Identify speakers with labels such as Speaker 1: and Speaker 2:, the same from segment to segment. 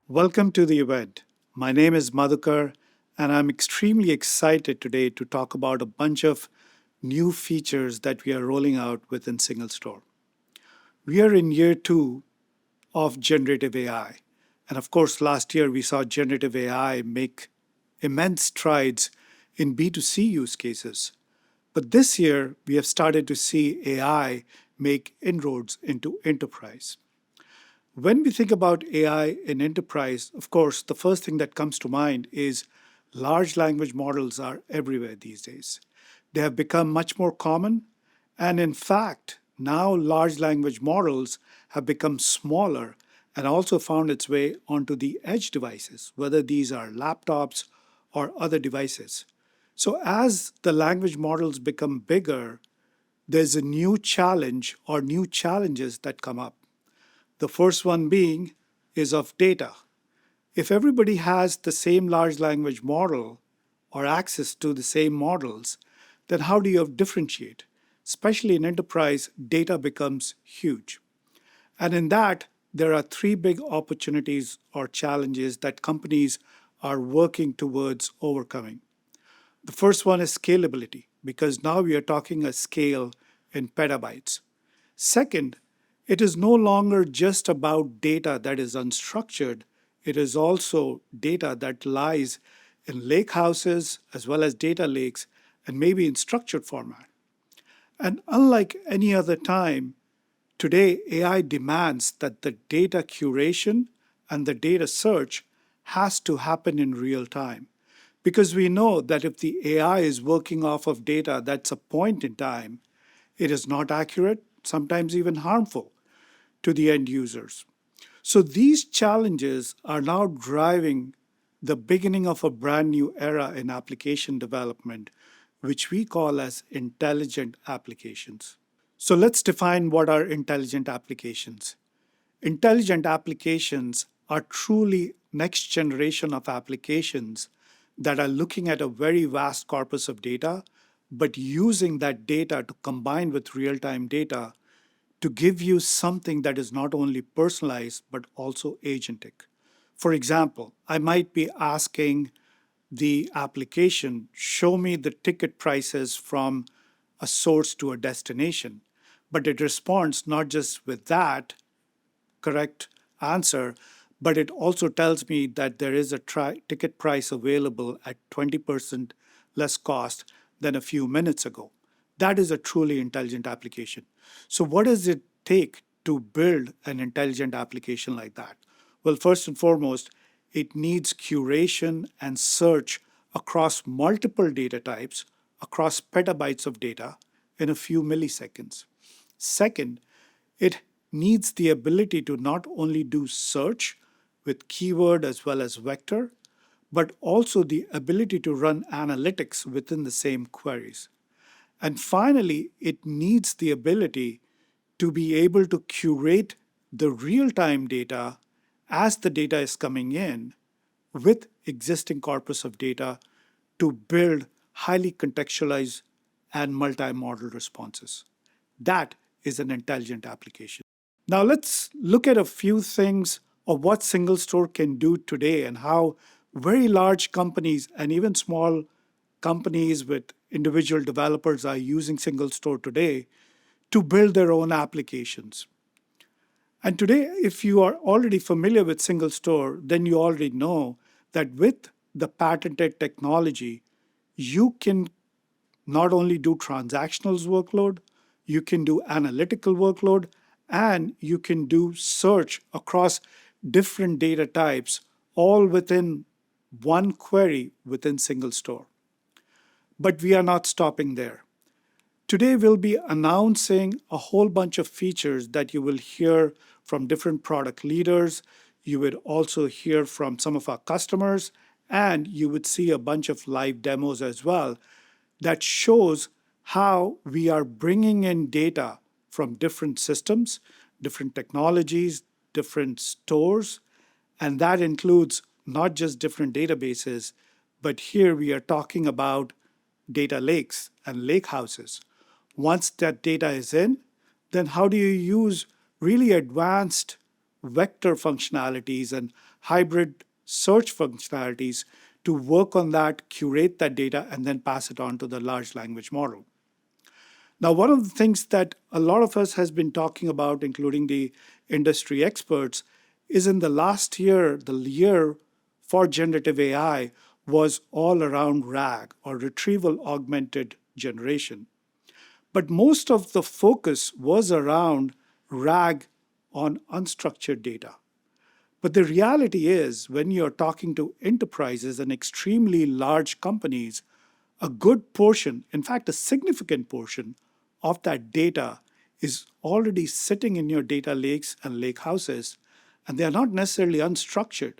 Speaker 1: Welcome to the event. My name is Madhukar, and I'm extremely excited today to talk about a bunch of new features that we are rolling out within SingleStore. We are in year two of generative AI. And of course, last year we saw generative AI make immense strides in B2C use cases. But this year, we have started to see AI make inroads into enterprise. When we think about AI in enterprise, of course, the first thing that comes to mind is large language models are everywhere these days. They have become much more common. And in fact, now large language models have become smaller and also found its way onto the edge devices, whether these are laptops or other devices. So as the language models become bigger, there's a new challenge or new challenges that come up. The first one being is of data. If everybody has the same large language model or access to the same models, then how do you differentiate? Especially in enterprise, data becomes huge. And in that, there are three big opportunities or challenges that companies are working towards overcoming. The first one is scalability, because now we are talking a scale in petabytes. Second, it is no longer just about data that is unstructured. It is also data that lies in lakehouses as well as data lakes and maybe in structured format. And unlike any other time, today AI demands that the data curation and the data search has to happen in real time. Because we know that if the AI is working off of data that's a point in time, it is not accurate, sometimes even harmful to the end users. So these challenges are now driving the beginning of a brand new era in application development, which we call as intelligent applications. So let's define what are intelligent applications. Intelligent applications are truly next generation of applications that are looking at a very vast corpus of data, but using that data to combine with real-time data to give you something that is not only personalized, but also agentic. For example, I might be asking the application, show me the ticket prices from a source to a destination. But it responds not just with that correct answer, but it also tells me that there is a ticket price available at 20% less cost than a few minutes ago. That is a truly intelligent application. So what does it take to build an intelligent application like that? Well, first and foremost, it needs curation and search across multiple data types, across petabytes of data in a few milliseconds. Second, it needs the ability to not only do search with keyword as well as vector, but also the ability to run analytics within the same queries. And finally, it needs the ability to be able to curate the real-time data as the data is coming in with existing corpus of data to build highly contextualized and multi-model responses. That is an intelligent application. Now let's look at a few things of what SingleStore can do today and how very large companies and even small companies with individual developers are using SingleStore today to build their own applications. And today, if you are already familiar with SingleStore, then you already know that with the patented technology, you can not only do transactional workload, you can do analytical workload, and you can do search across different data types, all within one query within SingleStore. But we are not stopping there. Today, we'll be announcing a whole bunch of features that you will hear from different product leaders. You would also hear from some of our customers, and you would see a bunch of live demos as well that shows how we are bringing in data from different systems, different technologies, different stores, and that includes not just different databases, but here we are talking about data lakes and lakehouses. Once that data is in, then how do you use really advanced vector functionalities and hybrid search functionalities to work on that, curate that data, and then pass it on to the large language model. Now, one of the things that a lot of us has been talking about, including the industry experts, is in the last year, the year for generative AI was all around RAG, or retrieval augmented generation. But most of the focus was around RAG on unstructured data. But the reality is, when you're talking to enterprises and extremely large companies, a good portion, in fact, a significant portion of that data is already sitting in your data lakes and lakehouses, and they are not necessarily unstructured.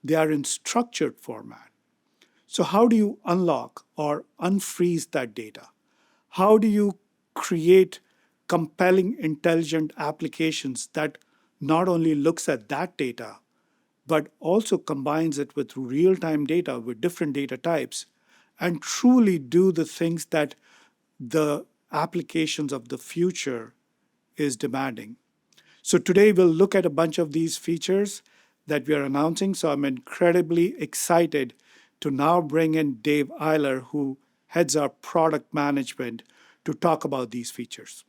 Speaker 1: They are in structured format. So how do you unlock or unfreeze that data? How do you create compelling, intelligent applications that not only looks at that data, but also combines it with real-time data with different data types and truly do the things that the applications of the future is demanding? So today we'll look at a bunch of these features that we are announcing. So I'm incredibly excited to now bring in Dave Eiler, who heads our product management, to talk about these features.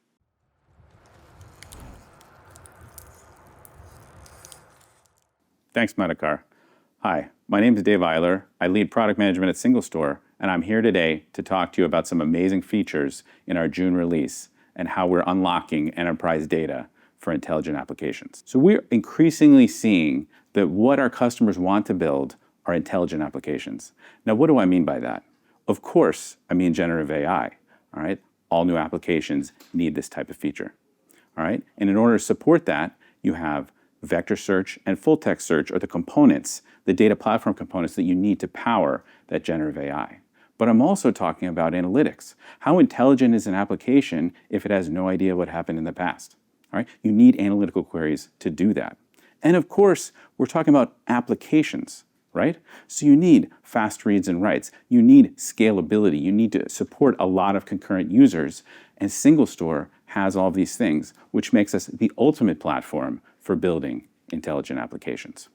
Speaker 2: Thanks, Madhukar. Hi, my name is Dave Eiler. I lead product management at SingleStore, and I'm here today to talk to you about some amazing features in our June release and how we're unlocking enterprise data for intelligent applications. So we're increasingly seeing that what our customers want to build are intelligent applications. Now, what do I mean by that? Of course, I mean generative AI, all right? All new applications need this type of feature, all right? And in order to support that, you have vector search and full text search are the components, the data platform components that you need to power that generative AI. But I'm also talking about analytics. How intelligent is an application if it has no idea what happened in the past? All right? You need analytical queries to do that. And of course, we're talking about applications, right? So you need fast reads and writes. You need scalability. You need to support a lot of concurrent users. And SingleStore has all of these things, which makes us the ultimate platform for building intelligent applications.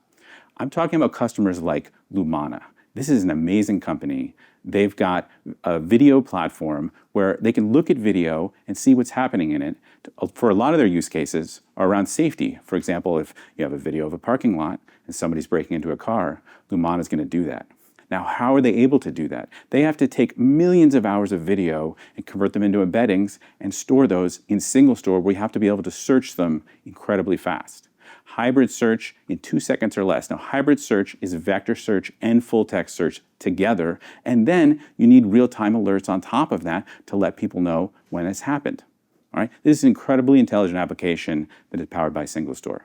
Speaker 2: I'm talking about customers like Lumana. This is an amazing company. They've got a video platform where they can look at video and see what's happening in it. For a lot of their use cases are around safety. For example, if you have a video of a parking lot and somebody's breaking into a car, Lumana is going to do that. Now, how are they able to do that? They have to take millions of hours of video and convert them into embeddings and store those in SingleStore, where you have to be able to search them incredibly fast. Hybrid search in 2 seconds or less. Now, hybrid search is vector search and full text search together, and then you need real-time alerts on top of that to let people know when it's happened. All right? This is an incredibly intelligent application that is powered by SingleStore.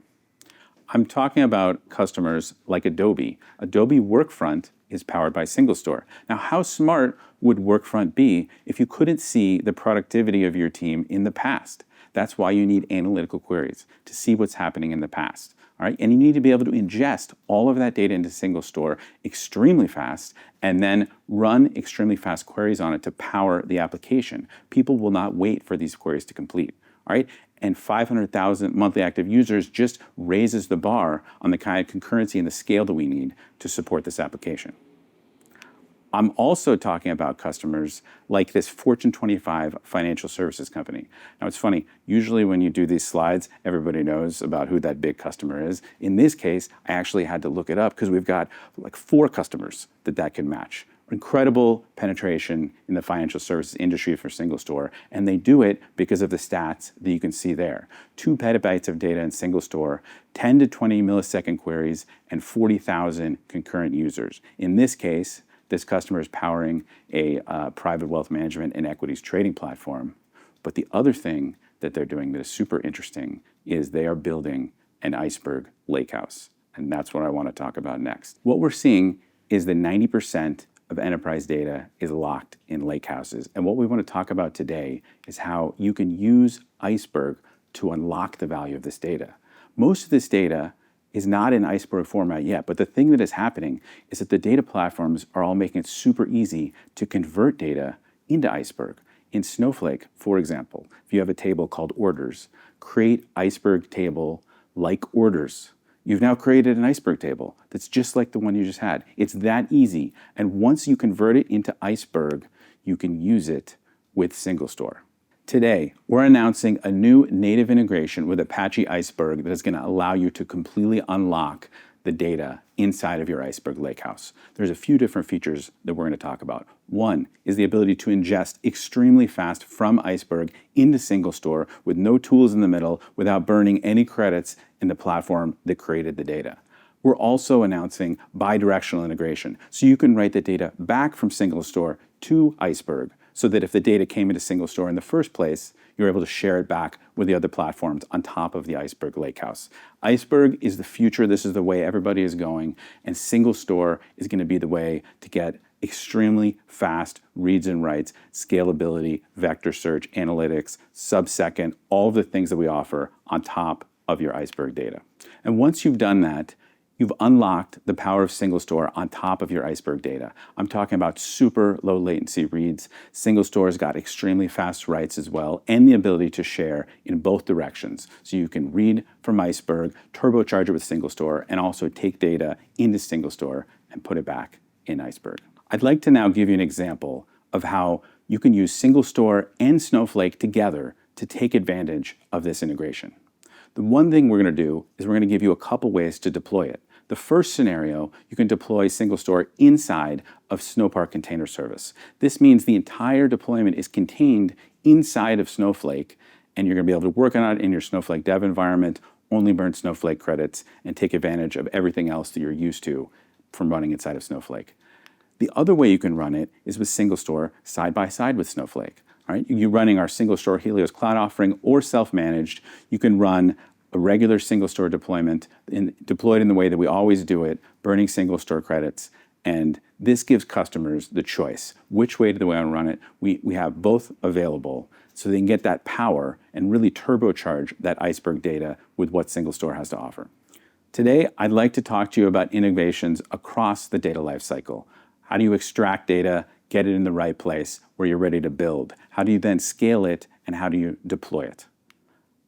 Speaker 2: I'm talking about customers like Adobe. Adobe Workfront is powered by SingleStore. Now, how smart would Workfront be if you couldn't see the productivity of your team in the past? That's why you need analytical queries to see what's happening in the past. All right? And you need to be able to ingest all of that data into SingleStore extremely fast and then run extremely fast queries on it to power the application. People will not wait for these queries to complete. All right? And 500,000 monthly active users just raises the bar on the kind of concurrency and the scale that we need to support this application. I'm also talking about customers like this Fortune 25 financial services company. Now, it's funny, usually when you do these slides, everybody knows about who that big customer is. In this case, I actually had to look it up because we've got like 4 customers that can match. Incredible penetration in the financial services industry for SingleStore, and they do it because of the stats that you can see there. 2 petabytes of data in SingleStore, 10 to 20 millisecond queries, and 40,000 concurrent users. In this case, this customer is powering a private wealth management and equities trading platform. But the other thing that they're doing that is super interesting is they are building an Iceberg Lakehouse. And that's what I want to talk about next. What we're seeing is that 90% of enterprise data is locked in lakehouses. And what we want to talk about today is how you can use Iceberg to unlock the value of this data. Most of this data is not in Iceberg format yet, but the thing that is happening is that the data platforms are all making it super easy to convert data into Iceberg. In Snowflake, for example, if you have a table called orders, create Iceberg table like orders. You've now created an Iceberg table that's just like the one you just had. It's that easy. And once you convert it into Iceberg, you can use it with SingleStore. Today, we're announcing a new native integration with Apache Iceberg that is going to allow you to completely unlock the data inside of your Iceberg Lakehouse. There's a few different features that we're going to talk about. One is the ability to ingest extremely fast from Iceberg into SingleStore with no tools in the middle, without burning any credits in the platform that created the data. We're also announcing bi-directional integration, so you can write the data back from SingleStore to Iceberg, so that if the data came into SingleStore in the first place, you're able to share it back with the other platforms on top of the Iceberg Lakehouse. Iceberg is the future. This is the way everybody is going, and SingleStore is going to be the way to get extremely fast reads and writes, scalability, vector search, analytics, sub-second, all of the things that we offer on top of your Iceberg data. And once you've done that, you've unlocked the power of SingleStore on top of your Iceberg data. I'm talking about super low latency reads. SingleStore's got extremely fast writes as well, and the ability to share in both directions. So you can read from Iceberg, turbocharge it with SingleStore, and also take data into SingleStore and put it back in Iceberg. I'd like to now give you an example of how you can use SingleStore and Snowflake together to take advantage of this integration. The one thing we're going to do is we're going to give you a couple ways to deploy it. The first scenario, you can deploy SingleStore inside of Snowpark Container Service. This means the entire deployment is contained inside of Snowflake, and you're going to be able to work on it in your Snowflake dev environment, only burn Snowflake credits, and take advantage of everything else that you're used to from running inside of Snowflake. The other way you can run it is with SingleStore side by side with Snowflake. All right, you're running our SingleStore Helios cloud offering or self-managed. You can run a regular SingleStore deployment deployed in the way that we always do it, burning SingleStore credits. And this gives customers the choice. Which way do they want to run it? We have both available, so they can get that power and really turbocharge that Iceberg data with what SingleStore has to offer. Today, I'd like to talk to you about innovations across the data lifecycle. How do you extract data, get it in the right place where you're ready to build? How do you then scale it, and how do you deploy it?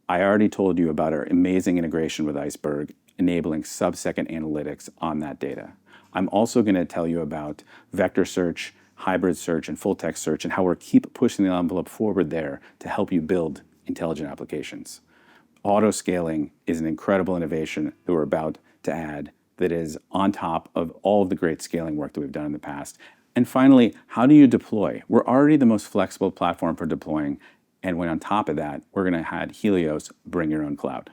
Speaker 2: I already told you about our amazing integration with Iceberg, enabling sub-second analytics on that data. I'm also going to tell you about vector search, hybrid search, and full text search, and how we're keep pushing the envelope forward there to help you build intelligent applications. Autoscaling is an incredible innovation that we're about to add that is on top of all of the great scaling work that we've done in the past. And finally, how do you deploy? We're already the most flexible platform for deploying, and when on top of that, we're going to add Helios, bring your own cloud.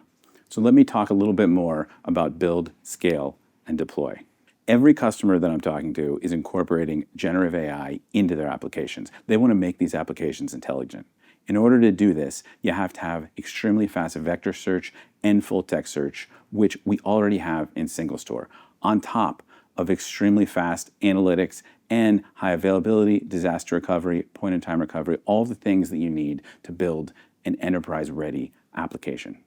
Speaker 2: So let me talk a little bit more about build, scale, and deploy. Every customer that I'm talking to is incorporating generative AI into their applications. They want to make these applications intelligent. In order to do this, you have to have extremely fast vector search and full text search, which we already have in SingleStore, on top of extremely fast analytics and high availability, disaster recovery, point-in-time recovery, all the things that you need to build an enterprise-ready application.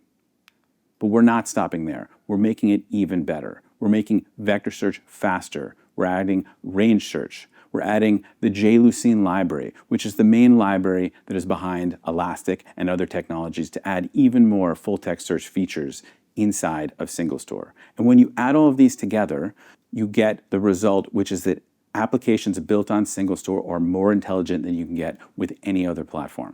Speaker 2: But we're not stopping there. We're making it even better. We're making vector search faster. We're adding range search. We're adding the JLucine library, which is the main library that is behind Elastic and other technologies to add even more full-text search features inside of SingleStore. And when you add all of these together, you get the result, which is that applications built on SingleStore are more intelligent than you can get with any other platform.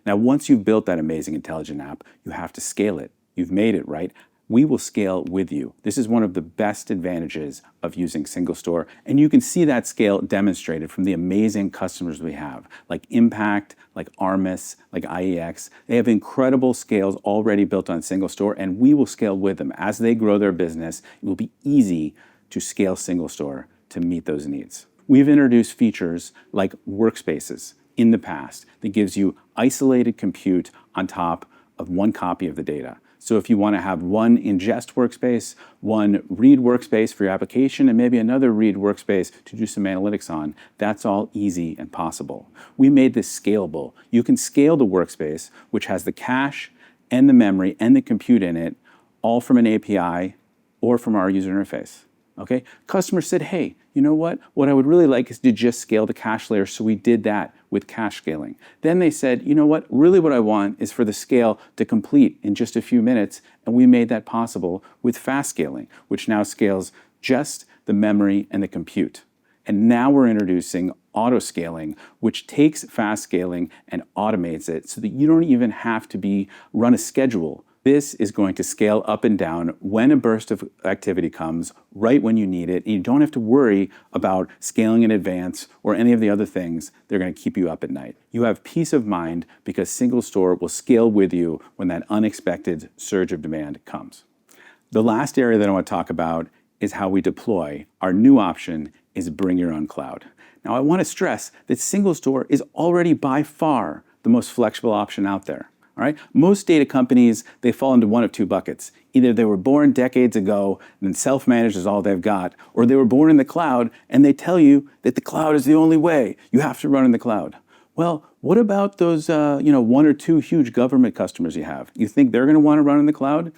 Speaker 2: Now, once you've built that amazing intelligent app, you have to scale it. You've made it, right? We will scale with you. This is one of the best advantages of using SingleStore, and you can see that scale demonstrated from the amazing customers we have, like Impact, like Armis, like IEX. They have incredible scales already built on SingleStore, and we will scale with them. As they grow their business, it will be easy to scale SingleStore to meet those needs. We've introduced features like workspaces in the past that gives you isolated compute on top of one copy of the data. So if you want to have one ingest workspace, one read workspace for your application, and maybe another read workspace to do some analytics on, that's all easy and possible. We made this scalable. You can scale the workspace, which has the cache and the memory and the compute in it, all from an API or from our user interface. Okay, customers said, hey, you know what? What I would really like is to just scale the cache layer. So we did that with cache scaling. Then they said, you know what? Really what I want is for the scale to complete in just a few minutes. And we made that possible with fast scaling, which now scales just the memory and the compute. And now we're introducing Autoscaling, which takes fast scaling and automates it so that you don't even have to run a schedule. This is going to scale up and down when a burst of activity comes, right when you need it. And you don't have to worry about scaling in advance or any of the other things that are going to keep you up at night. You have peace of mind because SingleStore will scale with you when that unexpected surge of demand comes. The last area that I want to talk about is how we deploy. Our new option is bring your own cloud. Now, I want to stress that SingleStore is already by far the most flexible option out there. All right? Most data companies, they fall into one of two buckets. Either they were born decades ago and self-managed is all they've got, or they were born in the cloud and they tell you that the cloud is the only way. You have to run in the cloud. Well, what about those one or two huge government customers you have? You think they're going to want to run in the cloud?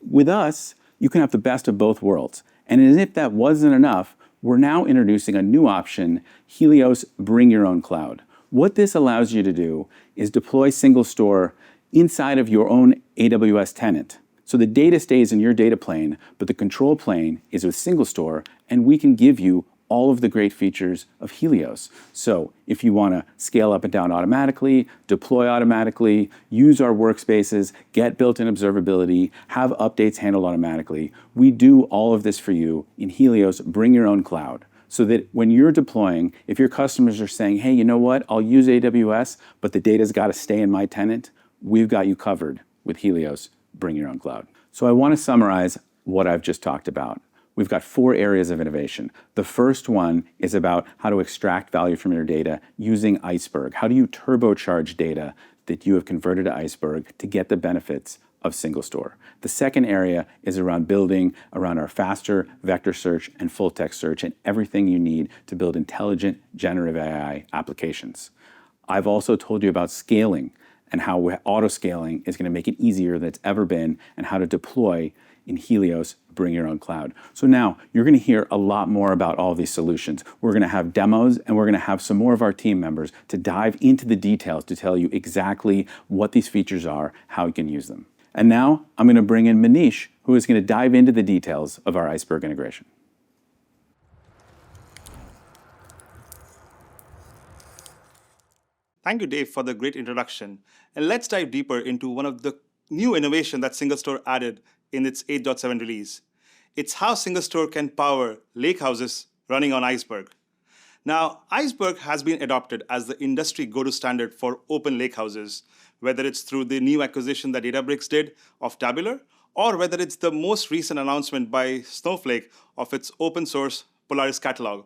Speaker 2: With us, you can have the best of both worlds. And as if that wasn't enough, we're now introducing a new option, Helios Bring Your Own Cloud. What this allows you to do is deploy SingleStore inside of your own AWS tenant. So the data stays in your data plane, but the control plane is with SingleStore, and we can give you all of the great features of Helios. So if you want to scale up and down automatically, deploy automatically, use our workspaces, get built-in observability, have updates handled automatically, we do all of this for you in Helios Bring Your Own Cloud. So that when you're deploying, if your customers are saying, hey, you know what, I'll use AWS, but the data's got to stay in my tenant, we've got you covered with Helios Bring Your Own Cloud. So I want to summarize what I've just talked about. We've got 4 areas of innovation. The first one is about how to extract value from your data using Iceberg. How do you turbocharge data that you have converted to Iceberg to get the benefits of SingleStore? The second area is around building around our faster vector search and full text search and everything you need to build intelligent generative AI applications. I've also told you about scaling and how auto-scaling is going to make it easier than it's ever been, and how to deploy in Helios Bring Your Own Cloud. So now you're going to hear a lot more about all these solutions. We're going to have demos, and we're going to have some more of our team members to dive into the details to tell you exactly what these features are, how you can use them. And now I'm going to bring in Manish, who is going to dive into the details of our Iceberg integration.
Speaker 3: Thank you, Dave, for the great introduction. And let's dive deeper into one of the new innovation that SingleStore added in its 8.7 release. It's how SingleStore can power lakehouses running on Iceberg. Now, Iceberg has been adopted as the industry go-to standard for open lakehouses, whether it's through the new acquisition that Databricks did of Tabular, or whether it's the most recent announcement by Snowflake of its open source Polaris catalog.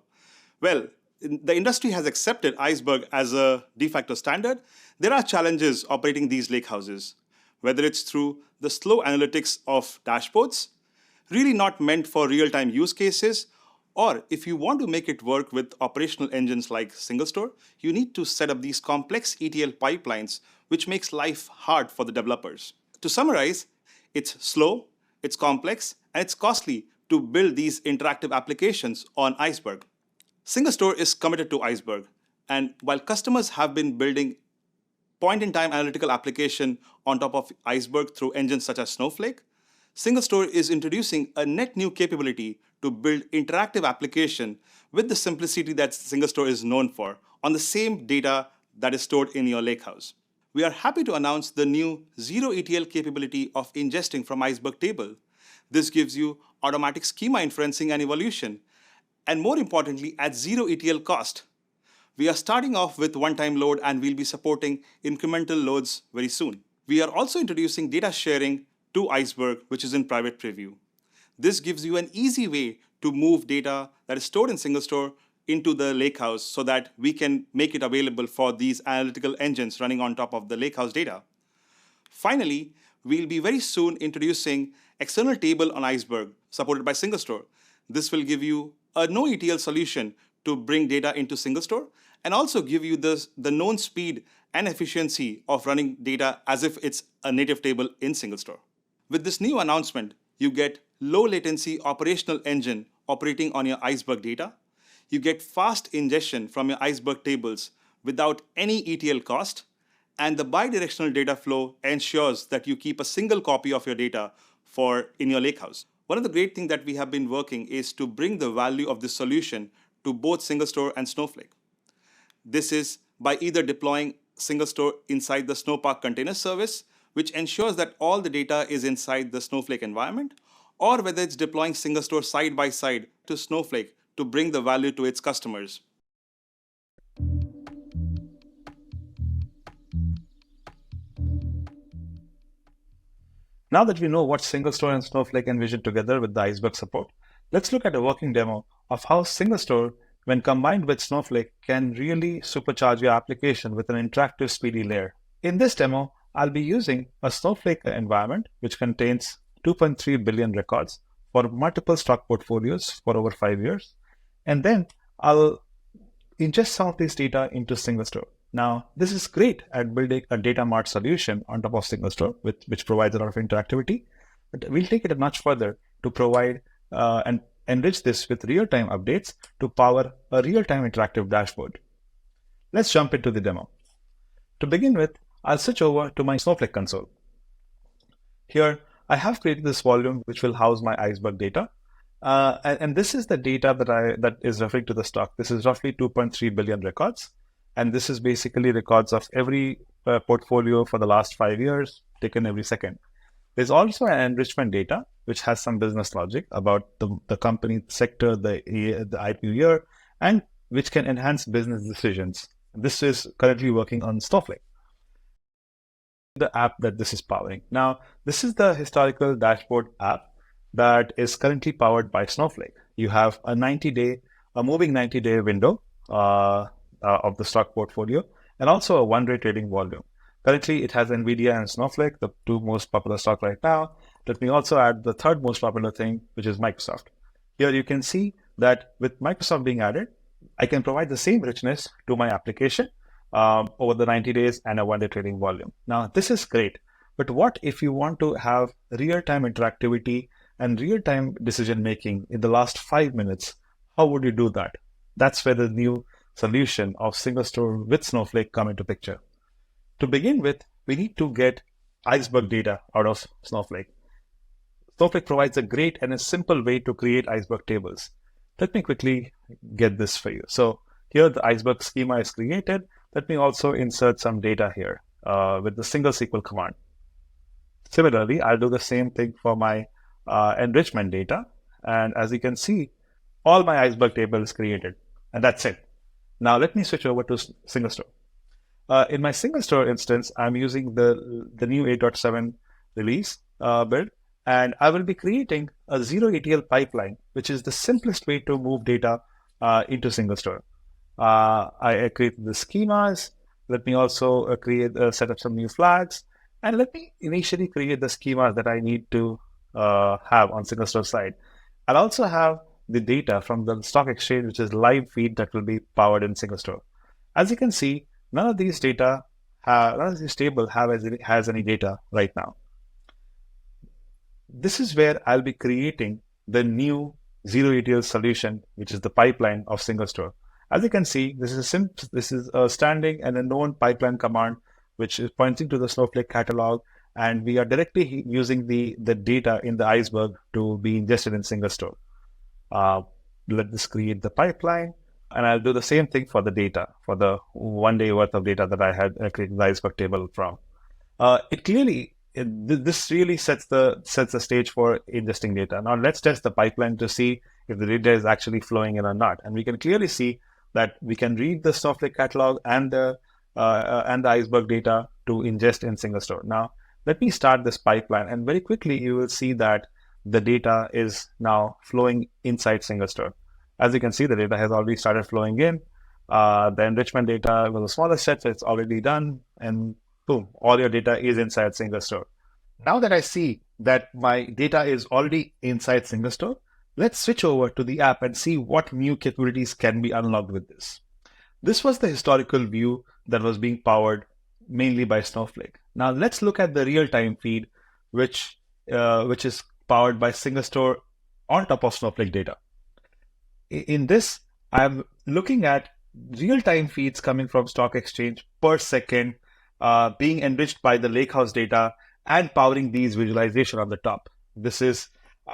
Speaker 3: Well, the industry has accepted Iceberg as a de facto standard. There are challenges operating these lakehouses, whether it's through the slow analytics of dashboards, really not meant for real-time use cases, or if you want to make it work with operational engines like SingleStore, you need to set up these complex ETL pipelines, which makes life hard for the developers. To summarize, it's slow, it's complex, and it's costly to build these interactive applications on Iceberg. SingleStore is committed to Iceberg, and while customers have been building point-in-time analytical application on top of Iceberg through engines such as Snowflake, SingleStore is introducing a net new capability to build interactive application with the simplicity that SingleStore is known for on the same data that is stored in your lakehouse. We are happy to announce the new zero ETL capability of ingesting from Iceberg table. This gives you automatic schema inferencing and evolution, and more importantly, at zero ETL cost. We are starting off with one-time load, and we'll be supporting incremental loads very soon. We are also introducing data sharing to Iceberg, which is in private preview. This gives you an easy way to move data that is stored in SingleStore into the Lakehouse so that we can make it available for these analytical engines running on top of the Lakehouse data. Finally, we'll be very soon introducing external table on Iceberg supported by SingleStore. This will give you a no ETL solution to bring data into SingleStore and also give you the known speed and efficiency of running data as if it's a native table in SingleStore. With this new announcement, you get low latency operational engine operating on your Iceberg data. You get fast ingestion from your Iceberg tables without any ETL cost. And the bidirectional data flow ensures that you keep a single copy of your data in your Lakehouse. One of the great things that we have been working is to bring the value of this solution to both SingleStore and Snowflake. This is by either deploying SingleStore inside the Snowpark container service, which ensures that all the data is inside the Snowflake environment, or whether it's deploying SingleStore side by side to Snowflake to bring the value to its customers.
Speaker 4: Now that we know what SingleStore and Snowflake envision together with the Iceberg support, let's look at a working demo of how SingleStore, when combined with Snowflake, can really supercharge your application with an interactive, speedy layer. In this demo, I'll be using a Snowflake environment which contains 2.3 billion records for multiple stock portfolios for over 5 years. And then I'll ingest some of this data into SingleStore. Now, this is great at building a data mart solution on top of SingleStore, which provides a lot of interactivity. But we'll take it a notch further to provide and enrich this with real-time updates to power a real-time interactive dashboard. Let's jump into the demo. To begin with, I'll switch over to my Snowflake console. Here, I have created this volume which will house my Iceberg data. And this is the data that is referring to the stock. This is roughly 2.3 billion records. And this is basically records of every portfolio for the last 5 years, taken every second. There's also an enrichment data, which has some business logic about the company sector, the IPO year, and which can enhance business decisions. This is currently working on Snowflake, the app that this is powering. Now, this is the historical dashboard app that is currently powered by Snowflake. You have a moving 90-day window of the stock portfolio, and also a one-day trading volume. Currently, it has NVIDIA and Snowflake, the two most popular stocks right now. Let me also add the third most popular thing, which is Microsoft. Here you can see that with Microsoft being added, I can provide the same richness to my application over the 90 days and a one-day trading volume. Now, this is great, but what if you want to have real-time interactivity and real-time decision-making in the last 5 minutes? How would you do that? That's where the new solution of SingleStore with Snowflake come into picture. To begin with, we need to get Iceberg data out of Snowflake. Snowflake provides a great and a simple way to create Iceberg tables. Let me quickly get this for you. So here the Iceberg schema is created. Let me also insert some data here with the single SQL command. Similarly, I'll do the same thing for my enrichment data. And as you can see, all my Iceberg table is created. And that's it. Now let me switch over to SingleStore. In my SingleStore instance, I'm using the new 8.7 release build, and I will be creating a zero ETL pipeline, which is the simplest way to move data into SingleStore. I created the schemas. Let me also set up some new flags, and let me initially create the schemas that I need to have on SingleStore side. I'll also have the data from the stock exchange, which is live feed that will be powered in SingleStore. As you can see, none of these tables has any data right now. This is where I'll be creating the new zero ETL solution, which is the pipeline of SingleStore. As you can see, this is a standing and a known pipeline command, which is pointing to the Snowflake catalog, and we are directly using the data in the Iceberg to be ingested in SingleStore. Let this create the pipeline, and I'll do the same thing for the data, for the 1 day worth of data that I had created the Iceberg table from. This really sets the stage for ingesting data. Now let's test the pipeline to see if the data is actually flowing in or not. And we can clearly see that we can read the Snowflake catalog and the Iceberg data to ingest in SingleStore. Now let me start this pipeline, and very quickly you will see that the data is now flowing inside SingleStore. As you can see, the data has already started flowing in. The enrichment data was a smaller set, so it's already done, and boom, all your data is inside SingleStore. Now that I see that my data is already inside SingleStore, let's switch over to the app and see what new capabilities can be unlocked with this. This was the historical view that was being powered mainly by Snowflake. Now let's look at the real-time feed, which is powered by SingleStore on top of Snowflake data. In this, I'm looking at real-time feeds coming from stock exchange per second, being enriched by the Lakehouse data and powering these visualization on the top.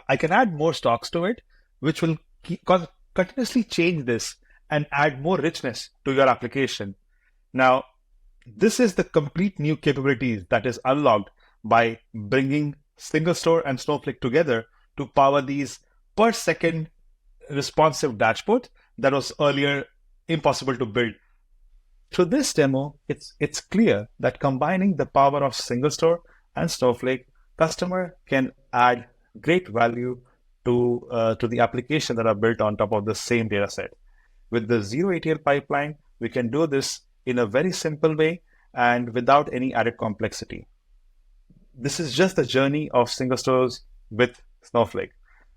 Speaker 4: I can add more stocks to it, which will continuously change this and add more richness to your application. Now, this is the complete new capabilities that is unlocked by bringing SingleStore and Snowflake together to power these per second responsive dashboard that was earlier impossible to build. Through this demo, it's clear that combining the power of SingleStore and Snowflake, customer can add great value to the application that are built on top of the same data set. With the zero ETL pipeline, we can do this in a very simple way and without any added complexity. This is just the journey of SingleStores with Snowflake.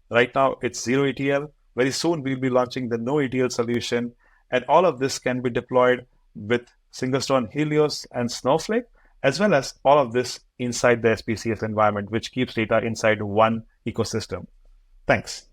Speaker 4: Right now, it's zero ETL. Very soon, we'll be launching the no ETL solution, and all of this can be deployed with SingleStore on Helios and Snowflake, as well as all of this inside the SPCS environment, which keeps data inside one ecosystem. Thanks.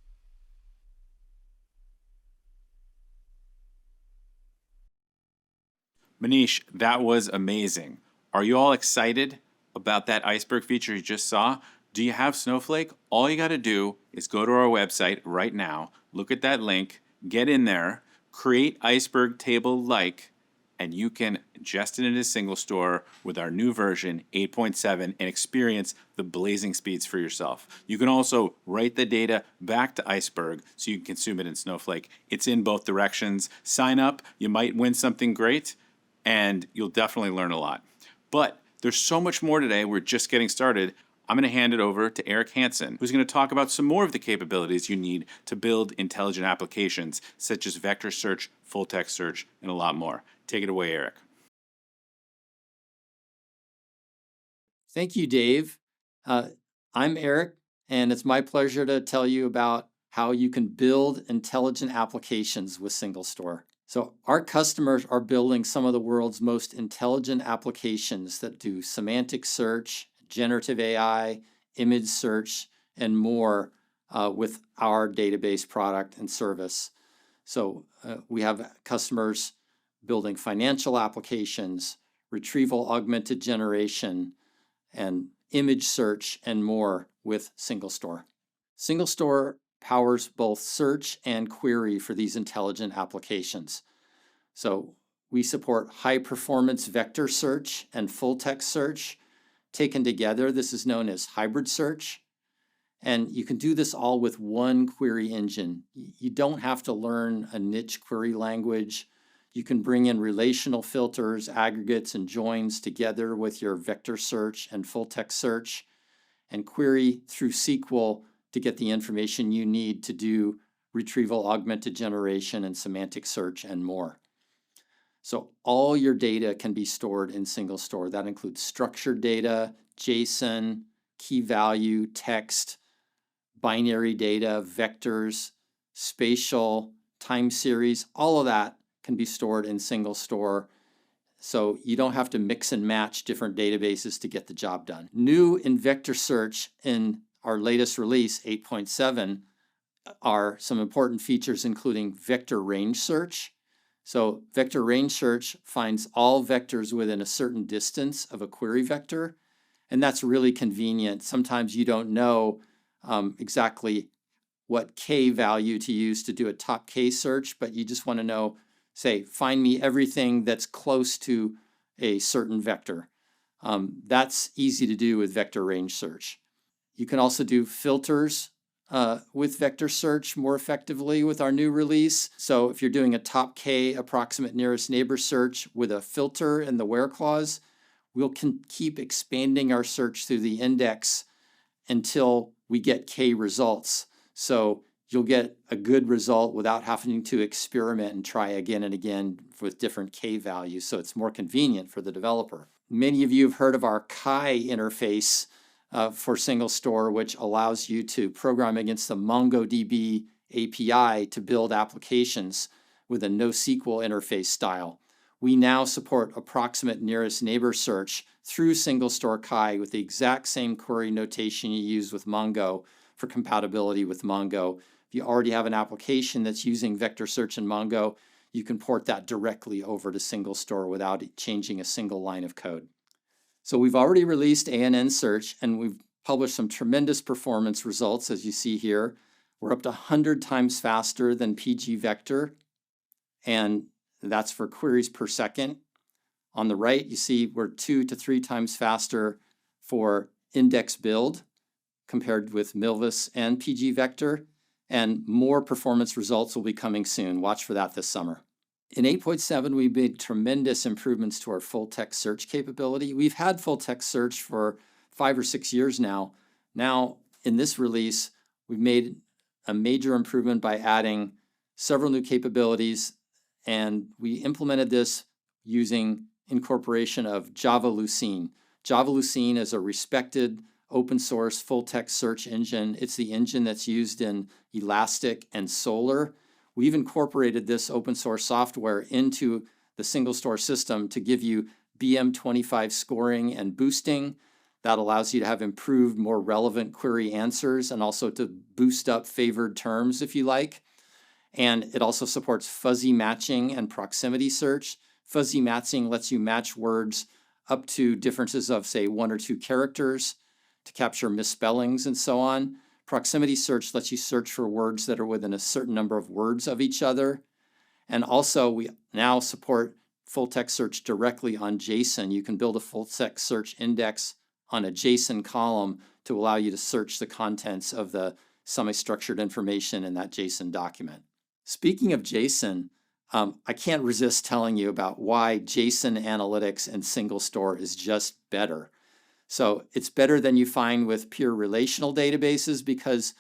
Speaker 2: Manish, that was amazing. Are you all excited about that iceberg feature you just saw? Do you have Snowflake? All you got to do is go to our website right now, look at that link, get in there, create iceberg table like, and you can ingest it into SingleStore with our new version 8.7 and experience the blazing speeds for yourself. You can also write the data back to Iceberg so you can consume it in Snowflake. It's in both directions. Sign up, you might win something great, and you'll definitely learn a lot. But there's so much more today. We're just getting started. I'm going to hand it over to Eric Hansen, who's going to talk about some more of the capabilities you need to build intelligent applications, such as vector search, full text search, and a lot more. Take it away, Eric.
Speaker 5: Thank you, Dave. I'm Eric, and it's my pleasure to tell you about how you can build intelligent applications with SingleStore. So our customers are building some of the world's most intelligent applications that do semantic search, generative AI, image search, and more with our database product and service. So we have customers building financial applications, retrieval augmented generation, and image search, and more with SingleStore. SingleStore powers both search and query for these intelligent applications. So we support high performance vector search and full text search. Taken together, this is known as hybrid search. And you can do this all with one query engine. You don't have to learn a niche query language. You can bring in relational filters, aggregates, and joins together with your vector search and full text search, and query through SQL to get the information you need to do retrieval augmented generation and semantic search and more. So all your data can be stored in SingleStore. That includes structured data, JSON, key value, text, binary data, vectors, spatial, time series, all of that can be stored in SingleStore. So you don't have to mix and match different databases to get the job done. New in vector search in our latest release, 8.7, are some important features including vector range search. So vector range search finds all vectors within a certain distance of a query vector, and that's really convenient. Sometimes you don't know exactly what K value to use to do a top K search, but you just want to know, say, find me everything that's close to a certain vector. That's easy to do with vector range search. You can also do filters with vector search more effectively with our new release. So if you're doing a top K approximate nearest neighbor search with a filter in the where clause, we'll keep expanding our search through the index until we get K results. So you'll get a good result without having to experiment and try again and again with different K values. So it's more convenient for the developer. Many of you have heard of our Kai interface for SingleStore, which allows you to program against the MongoDB API to build applications with a NoSQL interface style. We now support approximate nearest neighbor search through SingleStore Kai with the exact same query notation you use with Mongo for compatibility with Mongo, If you already have an application that's using vector search in Mongo, you can port that directly over to SingleStore without changing a single line of code. So we've already released ANN search, and we've published some tremendous performance results, as you see here. We're up to 100 times faster than PG Vector, and that's for queries per second. On the right, you see we're 2 to 3 times faster for index build compared with Milvus and PG Vector, and more performance results will be coming soon. Watch for that this summer. In 8.7, we made tremendous improvements to our full-text search capability. We've had full-text search for 5 or 6 years now. Now, in this release, we've made a major improvement by adding several new capabilities, and we implemented this using incorporation of Java Lucene. Java Lucene is a respected open source full-text search engine. It's the engine that's used in Elastic and Solr. We've incorporated this open source software into the SingleStore system to give you BM25 scoring and boosting. That allows you to have improved, more relevant query answers, and also to boost up favored terms if you like. And it also supports fuzzy matching and proximity search. Fuzzy matching lets you match words up to differences of, say, 1 or 2 characters to capture misspellings and so on. Proximity search lets you search for words that are within a certain number of words of each other. And also, we now support full-text search directly on JSON. You can build a full-text search index on a JSON column to allow you to search the contents of the semi-structured information in that JSON document. Speaking of JSON, I can't resist telling you about why JSON analytics in SingleStore is just better. So it's better than you find with pure relational databases because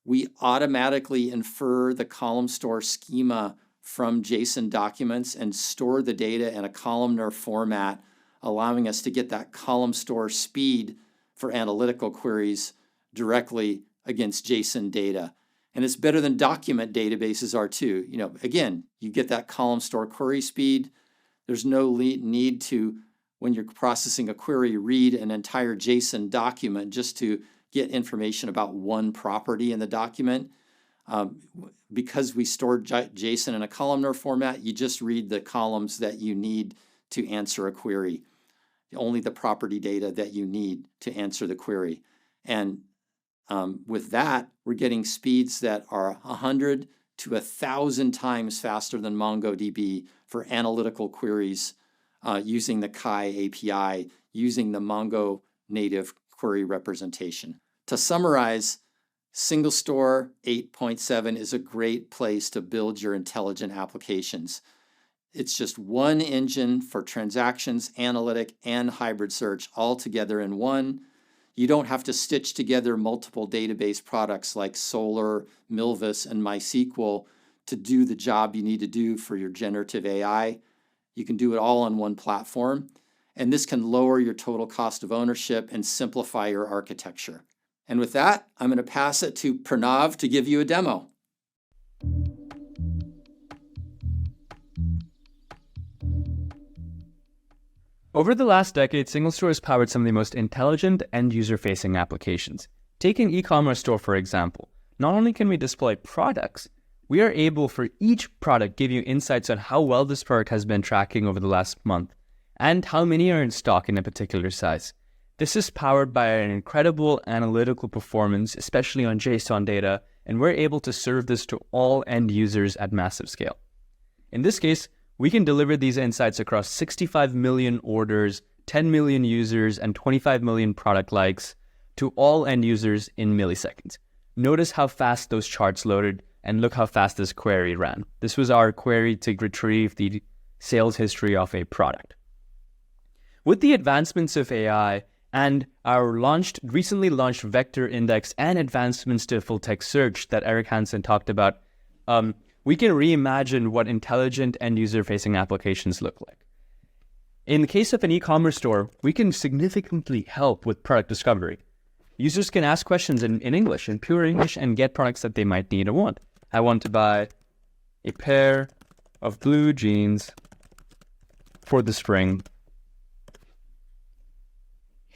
Speaker 5: we automatically infer the column store schema from JSON documents and store the data in a columnar format, allowing us to get that column store speed for analytical queries directly against JSON data. And it's better than document databases are too. Again, you get that column store query speed. There's no need to, when you're processing a query, read an entire JSON document just to get information about one property in the document. Because we store JSON in a columnar format, you just read the columns that you need to answer a query, only the property data that you need to answer the query. And with that, we're getting speeds that are 100 to 1,000 times faster than MongoDB for analytical queries using the Kai API, using the Mongo native query representation. To summarize, SingleStore 8.7 is a great place to build your intelligent applications. It's just one engine for transactions, analytic, and hybrid search all together in one. You don't have to stitch together multiple database products like Solr, Milvus, and MySQL to do the job you need to do for your generative AI. You can do it all on one platform, and this can lower your total cost of ownership and simplify your architecture. And with that, I'm going to pass it to Pranav to give you a demo.
Speaker 6: Over the last decade, SingleStore has powered some of the most intelligent and user-facing applications. Take an e-commerce store, for example. Not only can we display products, we are able for each product give you insights on how well this product has been tracking over the last month and how many are in stock in a particular size. This is powered by an incredible analytical performance, especially on JSON data, and we're able to serve this to all end users at massive scale. In this case, we can deliver these insights across 65 million orders, 10 million users, and 25 million product likes to all end users in milliseconds. Notice how fast those charts loaded, and look how fast this query ran. This was our query to retrieve the sales history of a product. With the advancements of AI and our recently launched vector index and advancements to full text search that Eric Hansen talked about, we can reimagine what intelligent and user-facing applications look like. In the case of an e-commerce store, we can significantly help with product discovery. Users can ask questions in English, in pure English, and get products that they might need or want. I want to buy a pair of blue jeans for the spring.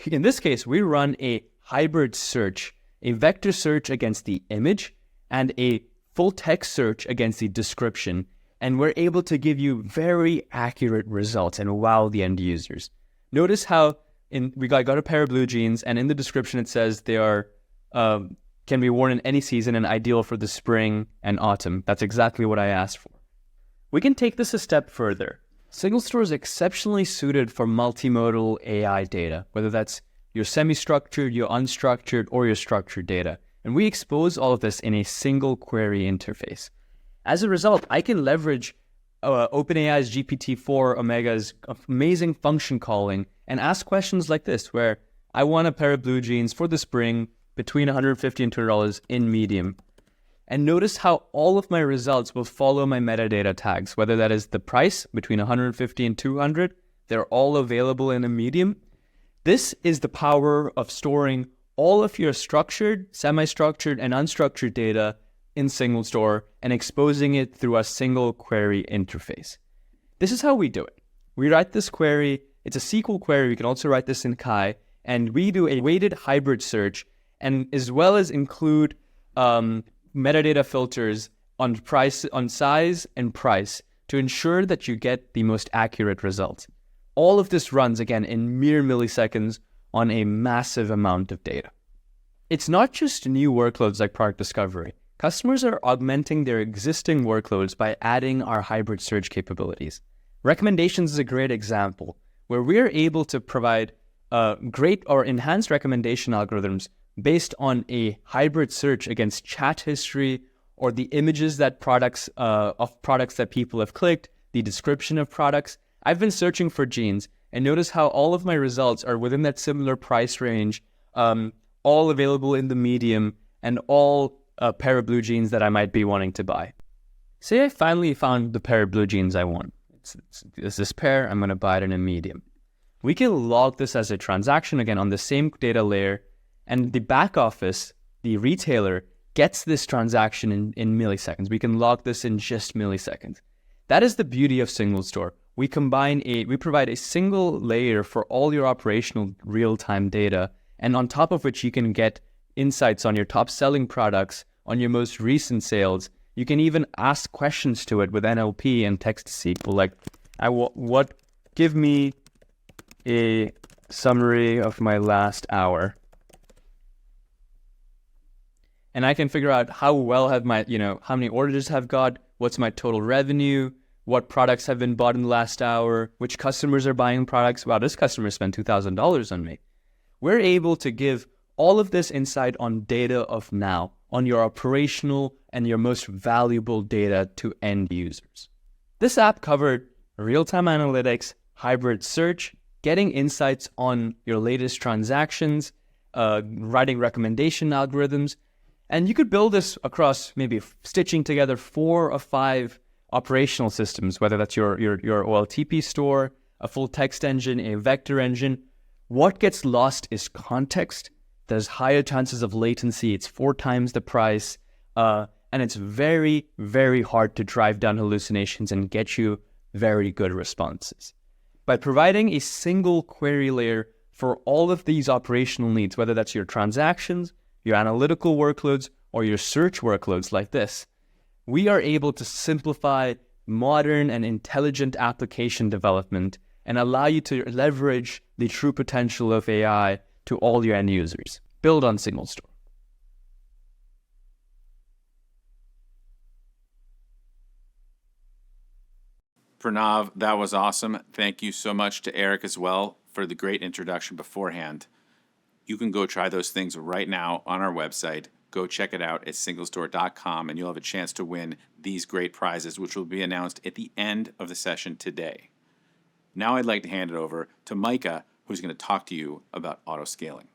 Speaker 6: In this case, we run a hybrid search, a vector search against the image, and a full text search against the description, and we're able to give you very accurate results and wow the end users. Notice how we got a pair of blue jeans, and in the description it says they are can be worn in any season and ideal for the spring and autumn. That's exactly what I asked for. We can take this a step further. SingleStore is exceptionally suited for multimodal AI data, whether that's your semi-structured, your unstructured, or your structured data. And we expose all of this in a single query interface. As a result, I can leverage OpenAI's GPT-4 Omega's amazing function calling and ask questions like this, where I want a pair of blue jeans for the spring between $150 and $200 in medium. And notice how all of my results will follow my metadata tags, whether that is the price between $150 and $200, they're all available in a medium. This is the power of storing all of your structured, semi-structured, and unstructured data in SingleStore and exposing it through a single query interface. This is how we do it. We write this query, it's a SQL query, we can also write this in Kai, and we do a weighted hybrid search, and as well as include metadata filters on price, on size and price to ensure that you get the most accurate results. All of this runs, again, in mere milliseconds on a massive amount of data. It's not just new workloads like product discovery. Customers are augmenting their existing workloads by adding our hybrid search capabilities. Recommendations is a great example, where we're able to provide great or enhanced recommendation algorithms based on a hybrid search against chat history or the images that products that people have clicked, the description of products. I've been searching for jeans, and notice how all of my results are within that similar price range, all available in the medium, and all a pair of blue jeans that I might be wanting to buy. Say I finally found the pair of blue jeans I want. It's this pair, I'm going to buy it in a medium. We can log this as a transaction again on the same data layer, and the back office, the retailer, gets this transaction in milliseconds. We can log this in just milliseconds. That is the beauty of SingleStore. We provide a single layer for all your operational real-time data, and on top of which you can get insights on your top selling products, on your most recent sales. You can even ask questions to it with NLP and text to SQL, like, give me a summary of my last hour. And I can figure out how well have my, how many orders I've got, what's my total revenue, what products have been bought in the last hour, which customers are buying products. Wow, this customer spent $2,000 on me. We're able to give all of this insight on data of now, on your operational and your most valuable data to end users. This app covered real-time analytics, hybrid search, getting insights on your latest transactions, writing recommendation algorithms, and you could build this across maybe stitching together 4 or 5 operational systems, whether that's your OLTP store, a full text engine, a vector engine. What gets lost is context. There's higher chances of latency. It's 4 times the price. And it's very, very hard to drive down hallucinations and get you very good responses. By providing a single query layer for all of these operational needs, whether that's your transactions, your analytical workloads, or your search workloads like this, we are able to simplify modern and intelligent application development and allow you to leverage the true potential of AI to all your end users. Build on SingleStore.
Speaker 2: Pranav, that was awesome. Thank you so much to Eric as well for the great introduction beforehand. You can go try those things right now on our website. Go check it out at singlestore.com, and you'll have a chance to win these great prizes, which will be announced at the end of the session today. Now I'd like to hand it over to Micah, who's going to talk to you about autoscaling.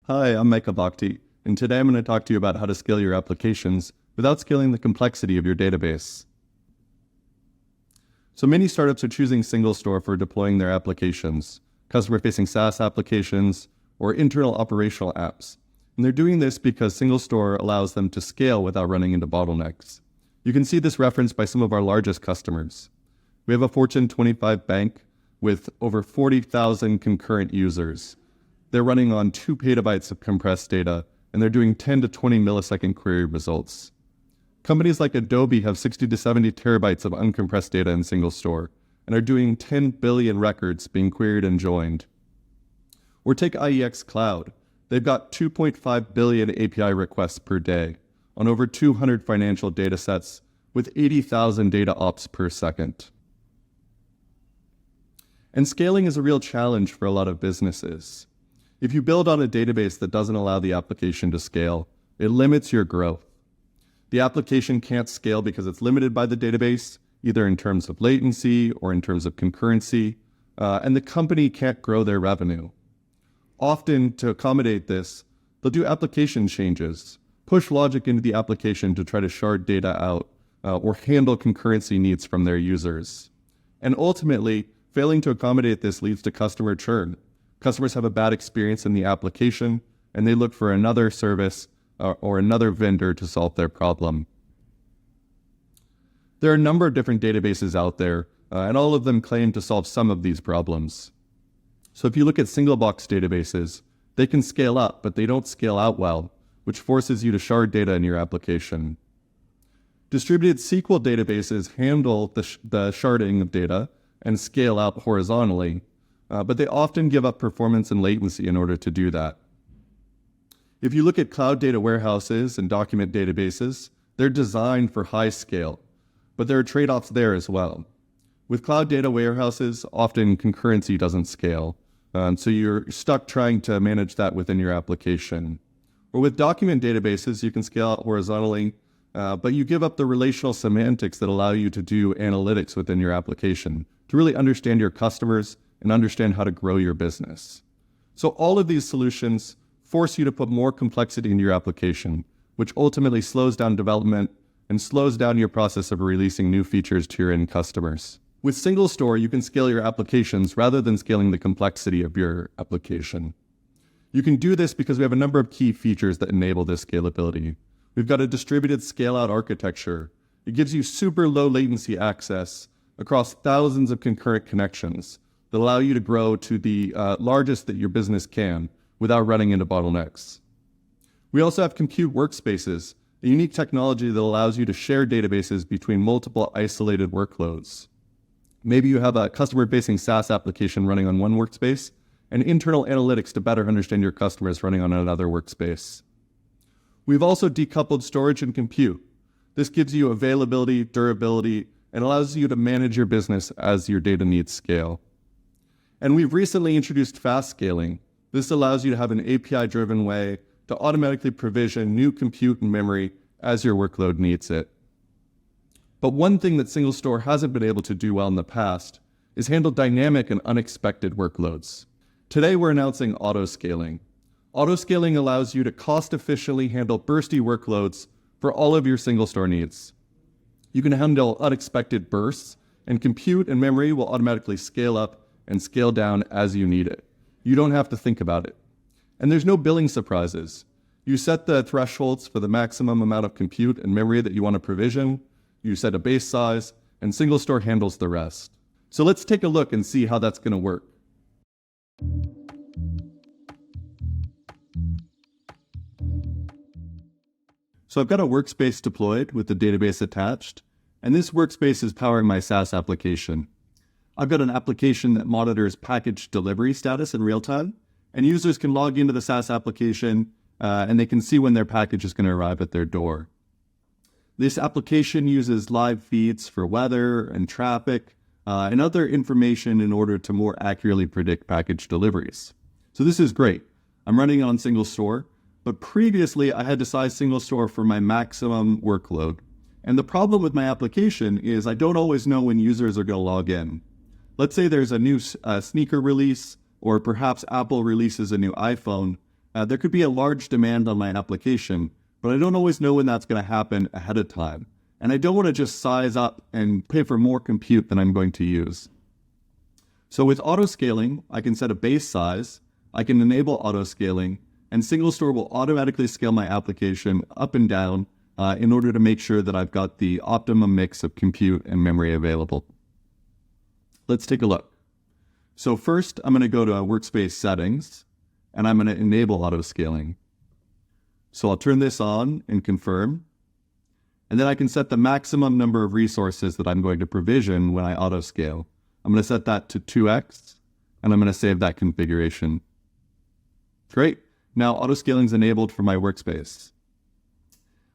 Speaker 7: Hi, I'm Micah Bhakti, and today I'm going to talk to you about how to scale your applications without scaling the complexity of your database. So many startups are choosing SingleStore for deploying their applications, customer-facing SaaS applications, or internal operational apps. And they're doing this because SingleStore allows them to scale without running into bottlenecks. You can see this referenced by some of our largest customers. We have a Fortune 25 bank with over 40,000 concurrent users. They're running on 2 petabytes of compressed data and they're doing 10 to 20 millisecond query results. Companies like Adobe have 60 to 70 terabytes of uncompressed data in SingleStore and are doing 10 billion records being queried and joined. Or take IEX Cloud. They've got 2.5 billion API requests per day on over 200 financial data sets with 80,000 data ops per second. And scaling is a real challenge for a lot of businesses. If you build on a database that doesn't allow the application to scale, it limits your growth. The application can't scale because it's limited by the database, either in terms of latency or in terms of concurrency, and the company can't grow their revenue. Often, to accommodate this, they'll do application changes, push logic into the application to try to shard data out, or handle concurrency needs from their users. And ultimately, failing to accommodate this leads to customer churn. Customers have a bad experience in the application, and they look for another service or another vendor to solve their problem. There are a number of different databases out there, and all of them claim to solve some of these problems. So if you look at single box databases, they can scale up, but they don't scale out well, which forces you to shard data in your application. Distributed SQL databases handle the sharding of data and scale out horizontally, but they often give up performance and latency in order to do that. If you look at cloud data warehouses and document databases, they're designed for high scale, but there are trade-offs there as well. With cloud data warehouses, often concurrency doesn't scale, so you're stuck trying to manage that within your application. Or with document databases, you can scale out horizontally, but you give up the relational semantics that allow you to do analytics within your application to really understand your customers and understand how to grow your business. So all of these solutions force you to put more complexity into your application, which ultimately slows down development and slows down your process of releasing new features to your end customers. With SingleStore, you can scale your applications rather than scaling the complexity of your application. You can do this because we have a number of key features that enable this scalability. We've got a distributed scale-out architecture. It gives you super low latency access across thousands of concurrent connections that allow you to grow to the largest that your business can without running into bottlenecks. We also have compute workspaces, a unique technology that allows you to share databases between multiple isolated workloads. Maybe you have a customer-facing SaaS application running on one workspace and internal analytics to better understand your customers running on another workspace. We've also decoupled storage and compute. This gives you availability, durability, and allows you to manage your business as your data needs scale. And we've recently introduced fast scaling. This allows you to have an API-driven way to automatically provision new compute and memory as your workload needs it. But one thing that SingleStore hasn't been able to do well in the past is handle dynamic and unexpected workloads. Today we're announcing Autoscaling. Autoscaling allows you to cost-efficiently handle bursty workloads for all of your SingleStore needs. You can handle unexpected bursts, and compute and memory will automatically scale up and scale down as you need it. You don't have to think about it. And there's no billing surprises. You set the thresholds for the maximum amount of compute and memory that you want to provision, you set a base size, and SingleStore handles the rest. So let's take a look and see how that's going to work. So I've got a workspace deployed with the database attached, and this workspace is powering my SaaS application. I've got an application that monitors package delivery status in real time, and users can log into the SaaS application and they can see when their package is going to arrive at their door. This application uses live feeds for weather and traffic and other information in order to more accurately predict package deliveries. So this is great. I'm running it on SingleStore, but previously I had to size SingleStore for my maximum workload. And the problem with my application is I don't always know when users are going to log in. Let's say there's a new sneaker release, or perhaps Apple releases a new iPhone. There could be a large demand on my application, but I don't always know when that's going to happen ahead of time. And I don't want to just size up and pay for more compute than I'm going to use. So with autoscaling, I can set a base size, I can enable autoscaling, and SingleStore will automatically scale my application up and down in order to make sure that I've got the optimum mix of compute and memory available. Let's take a look. So first, I'm going to go to Workspace Settings, and I'm going to enable autoscaling. So I'll turn this on and confirm. And then I can set the maximum number of resources that I'm going to provision when I auto-scale. I'm going to set that to 2x, and I'm going to save that configuration. Great. Now auto-scaling is enabled for my workspace.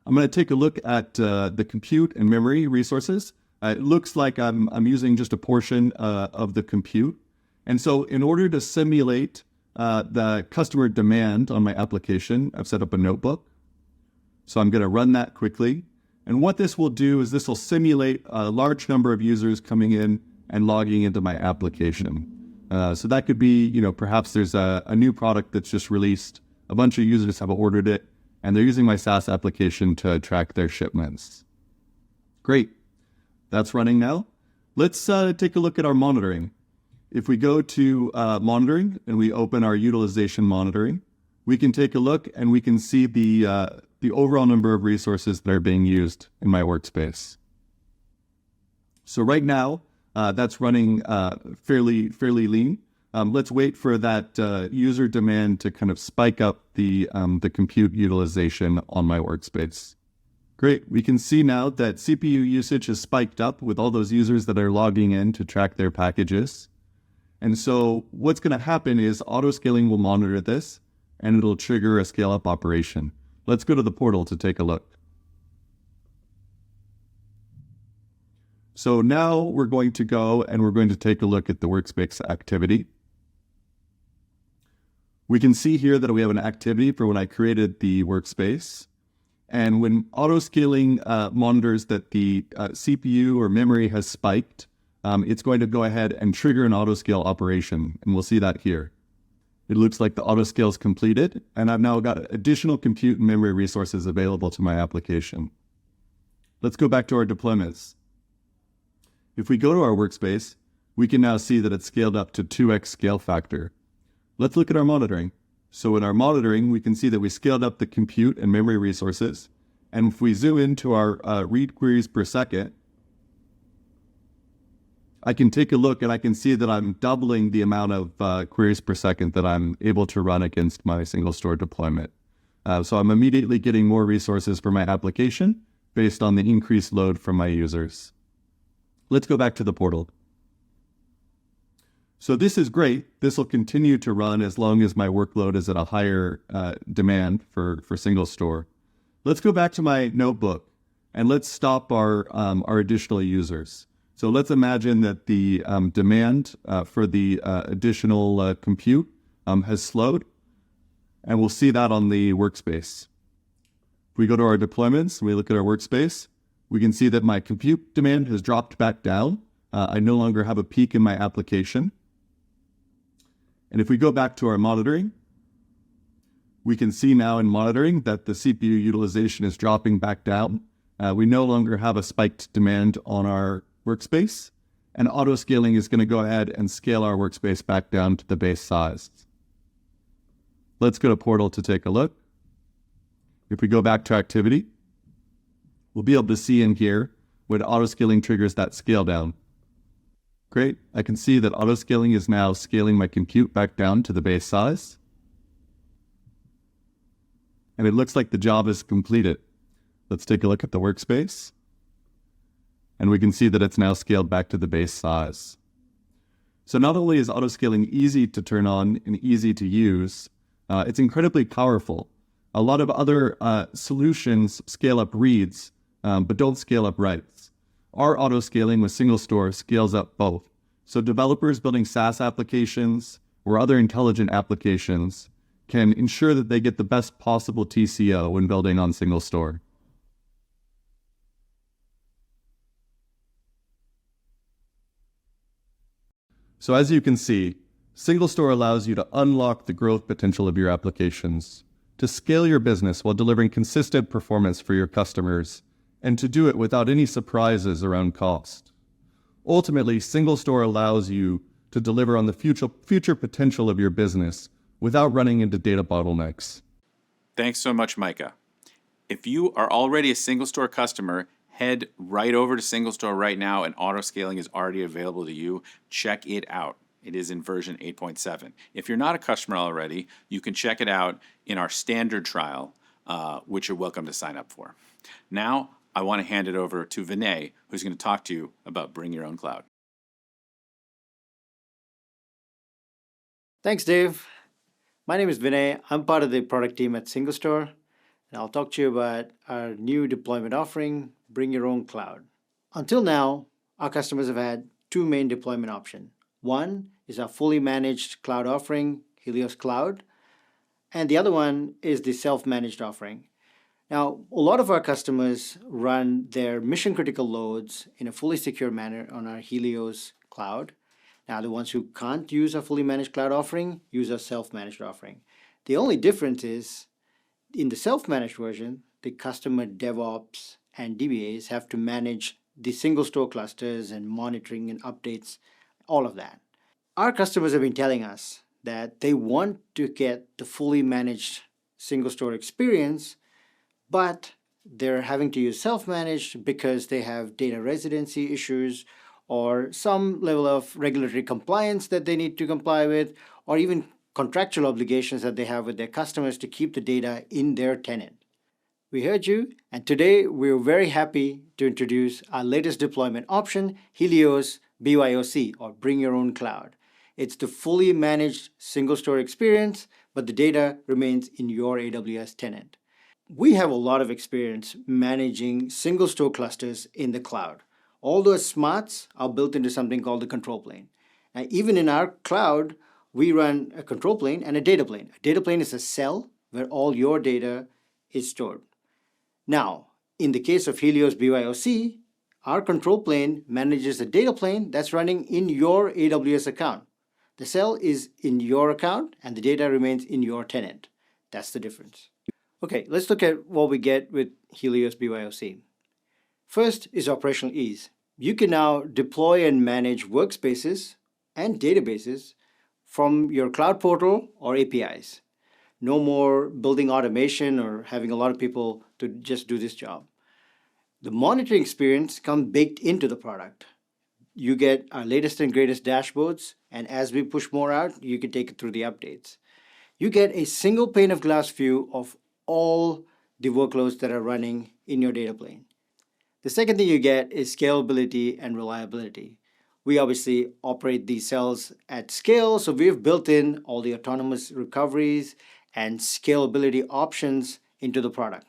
Speaker 7: I'm going to take a look at the compute and memory resources. It looks like I'm using just a portion of the compute. And so in order to simulate the customer demand on my application, I've set up a notebook. So I'm going to run that quickly. And what this will do is this will simulate a large number of users coming in and logging into my application. So that could be, perhaps there's a new product that's just released. A bunch of users have ordered it, and they're using my SaaS application to track their shipments. Great. That's running now. Let's take a look at our monitoring. If we go to monitoring and we open our utilization monitoring, we can take a look and we can see the overall number of resources that are being used in my workspace. So right now, that's running fairly lean. Let's wait for that user demand to kind of spike up the compute utilization on my workspace. Great. We can see now that CPU usage has spiked up with all those users that are logging in to track their packages. And so what's going to happen is Autoscaling will monitor this, and it'll trigger a scale-up operation. Let's go to the portal to take a look. So now we're going to go and we're going to take a look at the workspace activity. We can see here that we have an activity for when I created the workspace. And when Autoscaling monitors that the CPU or memory has spiked, it's going to go ahead and trigger an autoscale operation. And we'll see that here. It looks like the autoscale is completed, and I've now got additional compute and memory resources available to my application. Let's go back to our deployments. If we go to our workspace, we can now see that it's scaled up to 2x scale factor. Let's look at our monitoring. So in our monitoring, we can see that we scaled up the compute and memory resources. And if we zoom into our read queries per second, I can take a look and I can see that I'm doubling the amount of queries per second that I'm able to run against my SingleStore deployment. So I'm immediately getting more resources for my application based on the increased load from my users. Let's go back to the portal. So this is great. This will continue to run as long as my workload is at a higher demand for SingleStore. Let's go back to my notebook and let's stop our additional users. So let's imagine that the demand for the additional compute has slowed, and we'll see that on the workspace. If we go to our deployments and we look at our workspace, we can see that my compute demand has dropped back down. I no longer have a peak in my application. And if we go back to our monitoring, we can see now in monitoring that the CPU utilization is dropping back down. We no longer have a spiked demand on our workspace, and Autoscaling is going to go ahead and scale our workspace back down to the base size. Let's go to Portal to take a look. If we go back to Activity, we'll be able to see in here when Autoscaling triggers that scale down. Great. I can see that Autoscaling is now scaling my compute back down to the base size. And it looks like the job is completed. Let's take a look at the workspace. And we can see that it's now scaled back to the base size. So not only is Autoscaling easy to turn on and easy to use, it's incredibly powerful. A lot of other solutions scale up reads, but don't scale up writes. Our Autoscaling with SingleStore scales up both. So developers building SaaS applications or other intelligent applications can ensure that they get the best possible TCO when building on SingleStore. So as you can see, SingleStore allows you to unlock the growth potential of your applications, to scale your business while delivering consistent performance for your customers, and to do it without any surprises around cost. Ultimately, SingleStore allows you to deliver on the future potential of your business without running into data bottlenecks.
Speaker 2: Thanks so much, Micah. If you are already a SingleStore customer, head right over to SingleStore right now, and Autoscaling is already available to you. Check it out. It is in version 8.7. If you're not a customer already, you can check it out in our standard trial. which you're welcome to sign up for. Now, I want to hand it over to Vinay, who's going to talk to you about Bring Your Own Cloud.
Speaker 8: Thanks, Dave. My name is Vinay. I'm part of the product team at SingleStore, and I'll talk to you about our new deployment offering, Bring Your Own Cloud. Until now, our customers have had two main deployment options. One is our fully managed cloud offering, Helios Cloud, and the other one is the self-managed offering. Now, a lot of our customers run their mission-critical loads in a fully secure manner on our Helios Cloud. Now, the ones who can't use our fully managed cloud offering use our self-managed offering. The only difference is in the self-managed version, the customer DevOps and DBAs have to manage the SingleStore clusters and monitoring and updates, all of that. Our customers have been telling us that they want to get the fully managed SingleStore experience, but they're having to use self-managed because they have data residency issues or some level of regulatory compliance that they need to comply with, or even contractual obligations that they have with their customers to keep the data in their tenant. We heard you, and today we're very happy to introduce our latest deployment option, Helios BYOC, or Bring Your Own Cloud. It's the fully managed SingleStore experience, but the data remains in your AWS tenant. We have a lot of experience managing SingleStore clusters in the cloud. All those smarts are built into something called the control plane. Now, even in our cloud, we run a control plane and a data plane. A data plane is a cell where all your data is stored. Now, in the case of Helios BYOC, our control plane manages a data plane that's running in your AWS account. The cell is in your account and the data remains in your tenant. That's the difference. Okay, let's look at what we get with Helios BYOC. First is operational ease. You can now deploy and manage workspaces and databases from your cloud portal or APIs. No more building automation or having a lot of people to just do this job. The monitoring experience comes baked into the product. You get our latest and greatest dashboards, and as we push more out, you can take it through the updates. You get a single pane of glass view of all the workloads that are running in your data plane. The second thing you get is scalability and reliability. We obviously operate these cells at scale, so we've built in all the autonomous recoveries and scalability options into the product.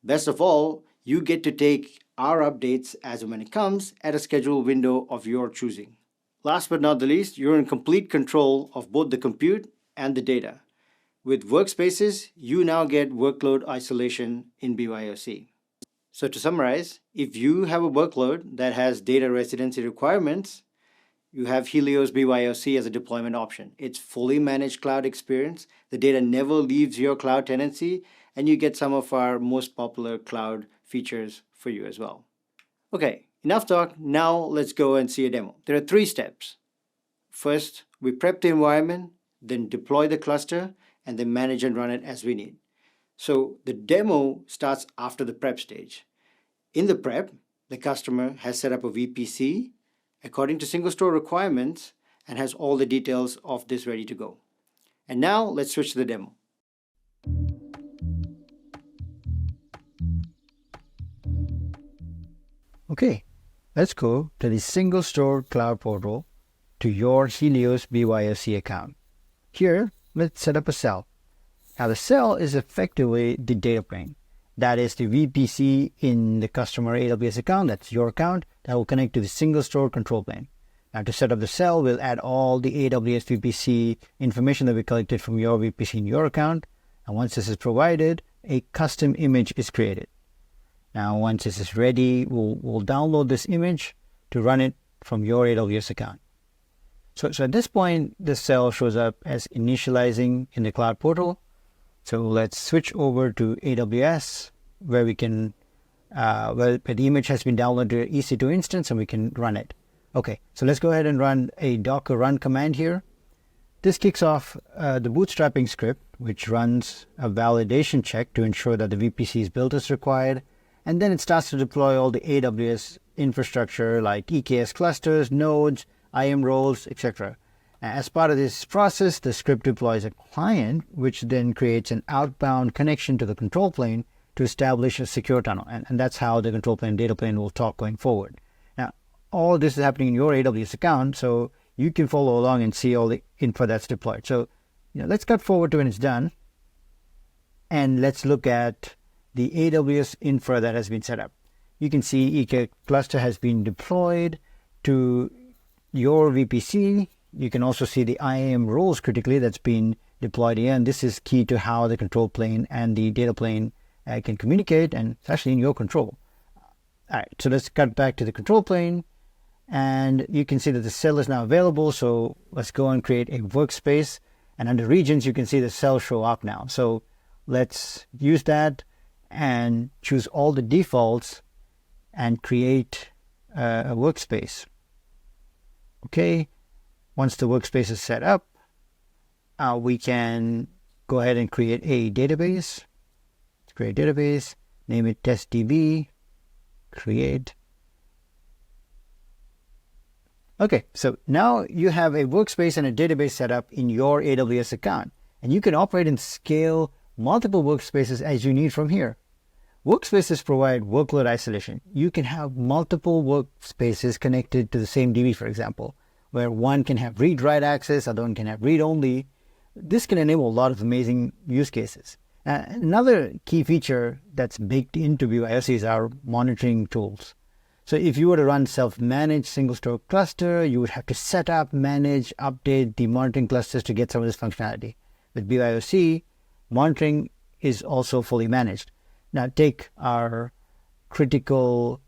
Speaker 8: Best of all, you get to take our updates as and when it comes at a scheduled window of your choosing. Last but not the least, you're in complete control of both the compute and the data. With workspaces, you now get workload isolation in BYOC. So to summarize, if you have a workload that has data residency requirements, you have Helios BYOC as a deployment option. It's fully managed cloud experience. The data never leaves your cloud tenancy, and you get some of our most popular cloud features for you as well. Okay, enough talk. Now let's go and see a demo. There are 3 steps. First, we prep the environment, then deploy the cluster, and then manage and run it as we need. So the demo starts after the prep stage. In the prep, the customer has set up a VPC according to SingleStore requirements and has all the details of this ready to go. And now let's switch to the demo. Okay, let's go to the SingleStore Cloud Portal to your Helios BYOC account. Here, let's set up a cell. Now the cell is effectively the data plane. That is the VPC in the customer AWS account, that's your account, that will connect to the SingleStore control plane. Now to set up the cell, we'll add all the AWS VPC information that we collected from your VPC in your account. And once this is provided, a custom image is created. Now once this is ready, we'll download this image to run it from your AWS account. So at this point, the cell shows up as initializing in the cloud portal. So let's switch over to AWS where we can, where the image has been downloaded to EC2 instance and we can run it. Okay, so let's go ahead and run a Docker run command here. This kicks off the bootstrapping script, which runs a validation check to ensure that the VPC is built as required. And then it starts to deploy all the AWS infrastructure like EKS clusters, nodes, IAM roles, etc. As part of this process, the script deploys a client, which then creates an outbound connection to the control plane to establish a secure tunnel. And that's how the control plane data plane will talk going forward. Now, all this is happening in your AWS account, so you can follow along and see all the info that's deployed. So let's cut forward to when it's done. And let's look at the AWS infra that has been set up. You can see each cluster has been deployed to your VPC. You can also see the IAM roles critically that's been deployed here. And this is key to how the control plane and the data plane can communicate, and it's actually in your control. All right, so let's cut back to the control plane. And you can see that the cell is now available. So let's go and create a workspace. And under regions, you can see the cell show up now. So let's use that and choose all the defaults and create a workspace. Okay, once the workspace is set up, we can go ahead and create a database. Create a database, name it testdb, create. Okay, so now you have a workspace and a database set up in your AWS account, and you can operate and scale multiple workspaces as you need from here. Workspaces provide workload isolation. You can have multiple workspaces connected to the same DB, for example, where one can have read-write access, other one can have read-only. This can enable a lot of amazing use cases. Another key feature that's baked into BYOC is our monitoring tools. So if you were to run self-managed SingleStore cluster, you would have to set up, manage, update the monitoring clusters to get some of this functionality. With BYOC, monitoring is also fully managed. Now take our critical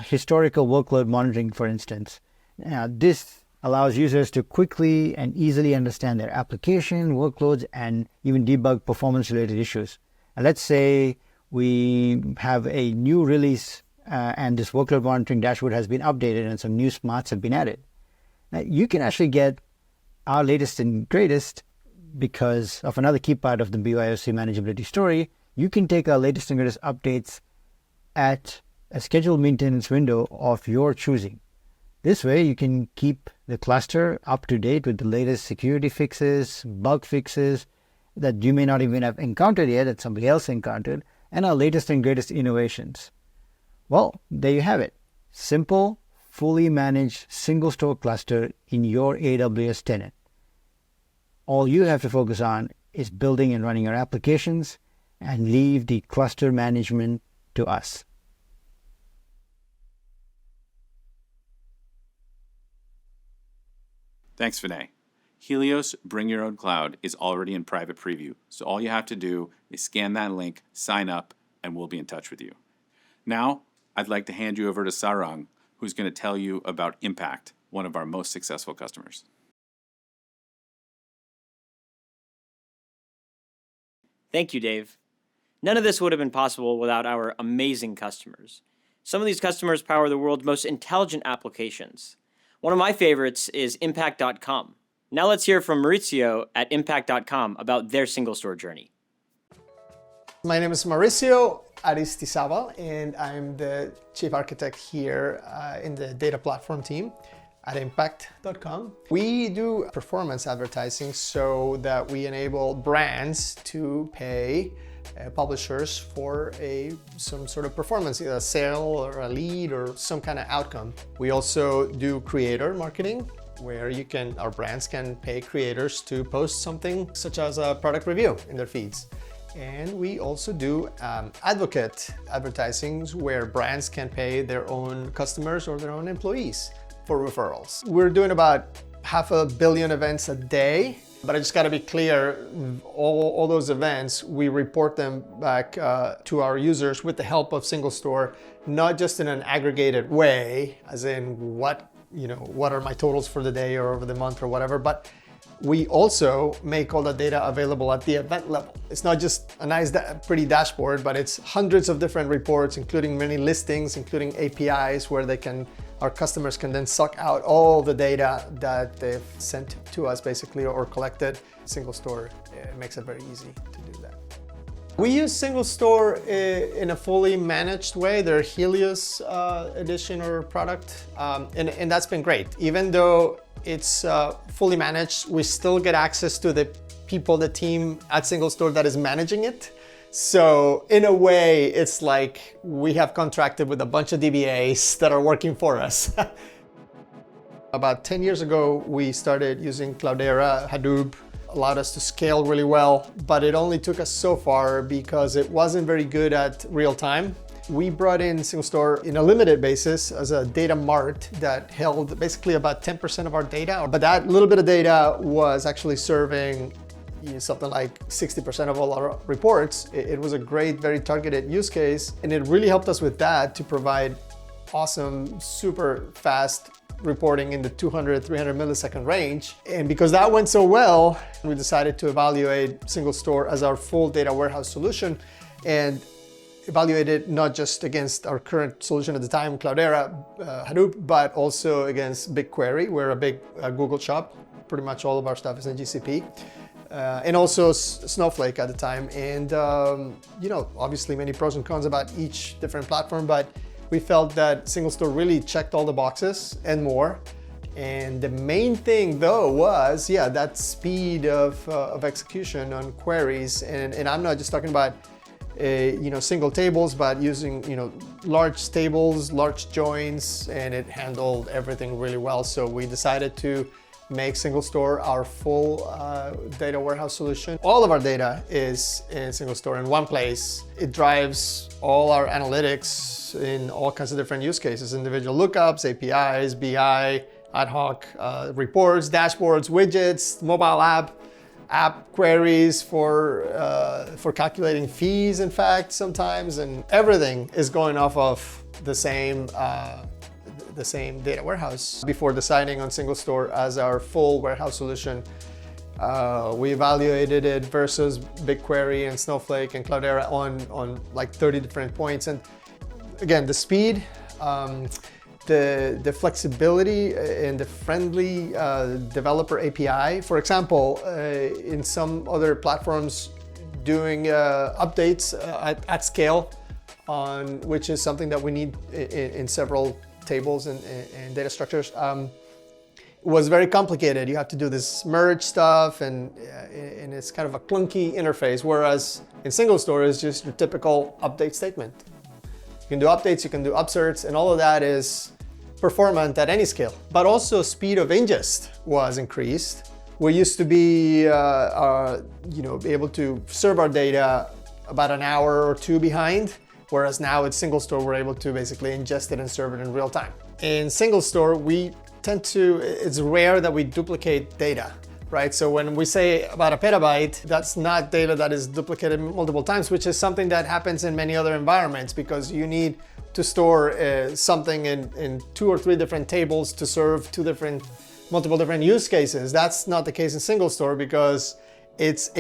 Speaker 8: historical workload monitoring, for instance. Now this allows users to quickly and easily understand their application, workloads, and even debug performance-related issues. And let's say we have a new release and this workload monitoring dashboard has been updated and some new smarts have been added. Now, you can actually get our latest and greatest because of another key part of the BYOC manageability story. You can take our latest and greatest updates at a scheduled maintenance window of your choosing. This way, you can keep the cluster up to date with the latest security fixes, bug fixes that you may not even have encountered yet, that somebody else encountered, and our latest and greatest innovations. Well, there you have it. Simple, fully managed SingleStore cluster in your AWS tenant. All you have to focus on is building and running your applications and leave the cluster management to us.
Speaker 2: Thanks, Vinay. Helios Bring Your Own Cloud is already in private preview, so all you have to do is scan that link, sign up, and we'll be in touch with you. Now, I'd like to hand you over to Sarang, who's going to tell you about Impact, one of our most successful customers.
Speaker 9: Thank you, Dave. None of this would have been possible without our amazing customers. Some of these customers power the world's most intelligent applications. One of my favorites is Impact.com. Now let's hear from Maurizio at Impact.com about their SingleStore journey.
Speaker 10: My name is Mauricio Aristizabal, and I'm the chief architect here in the data platform team at Impact.com. We do performance advertising so that we enable brands to pay publishers for some sort of performance, either a sale or a lead or some kind of outcome. We also do creator marketing, where our brands can pay creators to post something such as a product review in their feeds. And we also do advocate advertising where brands can pay their own customers or their own employees for referrals. We're doing about 500 million events a day, but I just got to be clear, all those events, we report them back to our users with the help of SingleStore, not just in an aggregated way, as in what are my totals for the day or over the month or whatever, but we also make all the data available at the event level. It's not just a nice, pretty dashboard, but it's hundreds of different reports, including many listings, including APIs where our customers can then suck out all the data that they've sent to us basically or collected. SingleStore makes it very easy to do that. We use SingleStore in a fully managed way, their Helios edition or product, and that's been great. Even though it's fully managed, we still get access to the people, the team at SingleStore that is managing it. So in a way, it's like we have contracted with a bunch of DBAs that are working for us. About 10 years ago, we started using Cloudera. Hadoop allowed us to scale really well, but it only took us so far because it wasn't very good at real time. We brought in SingleStore in a limited basis as a data mart that held basically about 10% of our data, but that little bit of data was actually serving something like 60% of all our reports. It was a great, very targeted use case, and it really helped us with that to provide awesome, super fast reporting in the 200, 300 millisecond range. And because that went so well, we decided to evaluate SingleStore as our full data warehouse solution and evaluate it not just against our current solution at the time, Cloudera, Hadoop, but also against BigQuery. We're a big Google shop. Pretty much all of our stuff is in GCP. And also Snowflake at the time. And, obviously many pros and cons about each different platform, but we felt that SingleStore really checked all the boxes and more. And the main thing though was, that speed of execution on queries. And I'm not just talking about, single tables, but using, large tables, large joins, and it handled everything really well. So we decided to make SingleStore our full data warehouse solution. All of our data is in SingleStore in one place. It drives all our analytics in all kinds of different use cases, individual lookups, APIs, BI, ad hoc reports, dashboards, widgets, mobile app queries for calculating fees, in fact, sometimes, and everything is going off of the same data warehouse. Before deciding on SingleStore as our full warehouse solution, we evaluated it versus BigQuery and Snowflake and Cloudera on like 30 different points. And again, the speed, the flexibility and the friendly developer API. For example, in some other platforms doing updates at scale, which is something that we need in several tables and data structures, was very complicated. You have to do this merge stuff, and it's kind of a clunky interface, whereas in SingleStore is just your typical update statement. You can do updates, you can do upserts, and all of that is performant at any scale. But also speed of ingest was increased. We used to be able to serve our data about an hour or two behind, whereas now with SingleStore, we're able to basically ingest it and serve it in real time. In SingleStore, it's rare that we duplicate data, right? So when we say about a petabyte, that's not data that is duplicated multiple times, which is something that happens in many other environments because you need to store something in 2 or 3 different tables to serve multiple different use cases. That's not the case in SingleStore because it's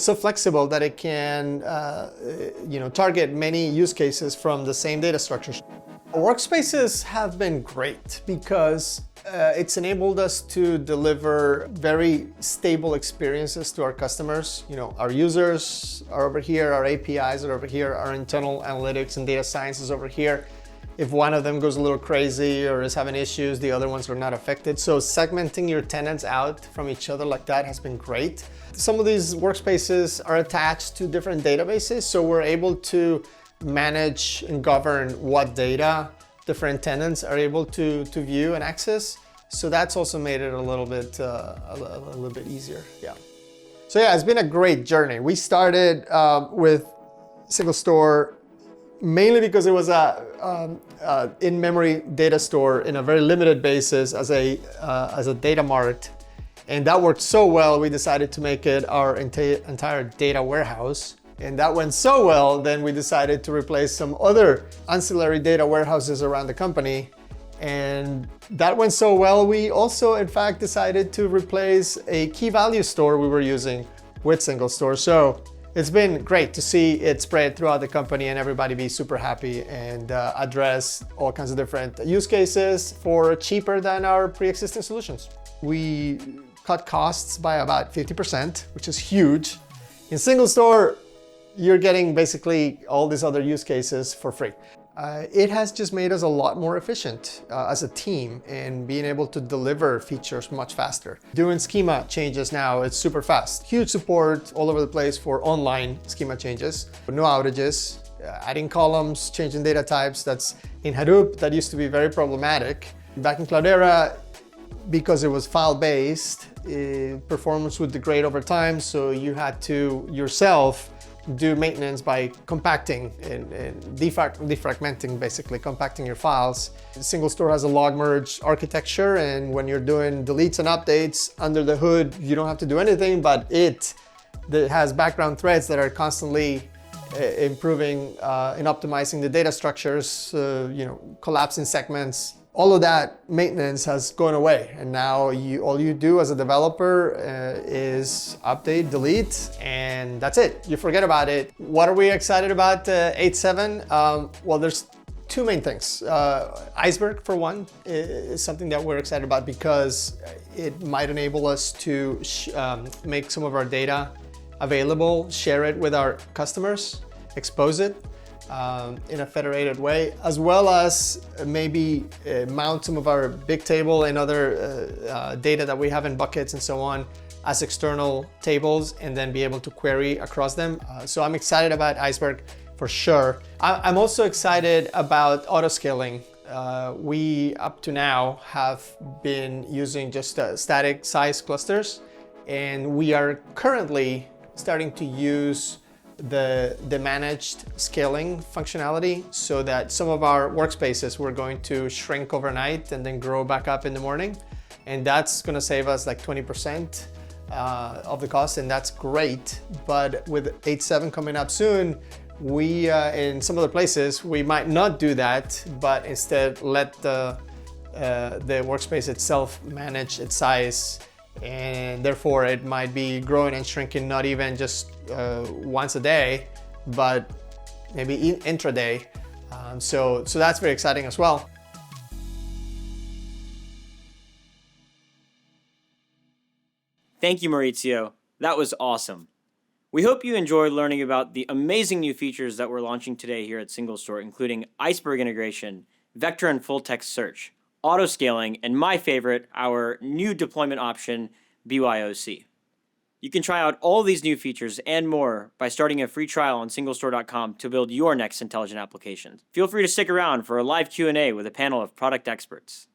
Speaker 10: so flexible that it can target many use cases from the same data structures. Workspaces have been great because it's enabled us to deliver very stable experiences to our customers. Our users are over here, our APIs are over here, our internal analytics and data science is over here. If one of them goes a little crazy or is having issues, the other ones are not affected. So segmenting your tenants out from each other like that has been great. Some of these workspaces are attached to different databases, so we're able to manage and govern what data different tenants are able to view and access. So that's also made it a little bit easier. So it's been a great journey. We started with SingleStore mainly because it was a in-memory data store in a very limited basis as a data mart. And that worked so well, we decided to make it our entire data warehouse. And that went so well, then we decided to replace some other ancillary data warehouses around the company. And that went so well, we also, in fact, decided to replace a key value store we were using with SingleStore. So it's been great to see it spread throughout the company and everybody be super happy and address all kinds of different use cases for cheaper than our pre-existing solutions. We cut costs by about 50%, which is huge. In SingleStore, you're getting basically all these other use cases for free. It has just made us a lot more efficient as a team in being able to deliver features much faster. Doing schema changes now, it's super fast. Huge support all over the place for online schema changes. No outages, adding columns, changing data types. That's in Hadoop, that used to be very problematic. Back in Cloudera, because it was file-based, performance would degrade over time, so you had to yourself do maintenance by compacting and defragmenting, basically compacting your files. SingleStore has a log merge architecture, and when you're doing deletes and updates under the hood, you don't have to do anything, but it has background threads that are constantly improving and optimizing the data structures, collapsing segments. All of that maintenance has gone away, and now all you do as a developer is update, delete, and that's it. You forget about it. What are we excited about 8.7? Well, there's two main things. Iceberg, for one, is something that we're excited about because it might enable us to make some of our data available, share it with our customers, expose it in a federated way, as well as maybe mount some of our big table and other data that we have in buckets and so on as external tables, and then be able to query across them. So I'm excited about Iceberg for sure. I'm also excited about autoscaling. We up to now have been using just static size clusters, and we are currently starting to use the managed scaling functionality, so that some of our workspaces we're going to shrink overnight and then grow back up in the morning. And that's going to save us like 20% of the cost, and that's great. But with 8.7 coming up soon, we in some other places we might not do that, but instead let the workspace itself manage its size, and therefore it might be growing and shrinking not even just once a day, but maybe intraday. So that's very exciting as well.
Speaker 9: Thank you, Maurizio. That was awesome. We hope you enjoyed learning about the amazing new features that we're launching today here at SingleStore, including Iceberg integration, vector and full text search, autoscaling, and my favorite, our new deployment option, BYOC. You can try out all these new features and more by starting a free trial on SingleStore.com to build your next intelligent application. Feel free to stick around for a live Q&A with a panel of product experts.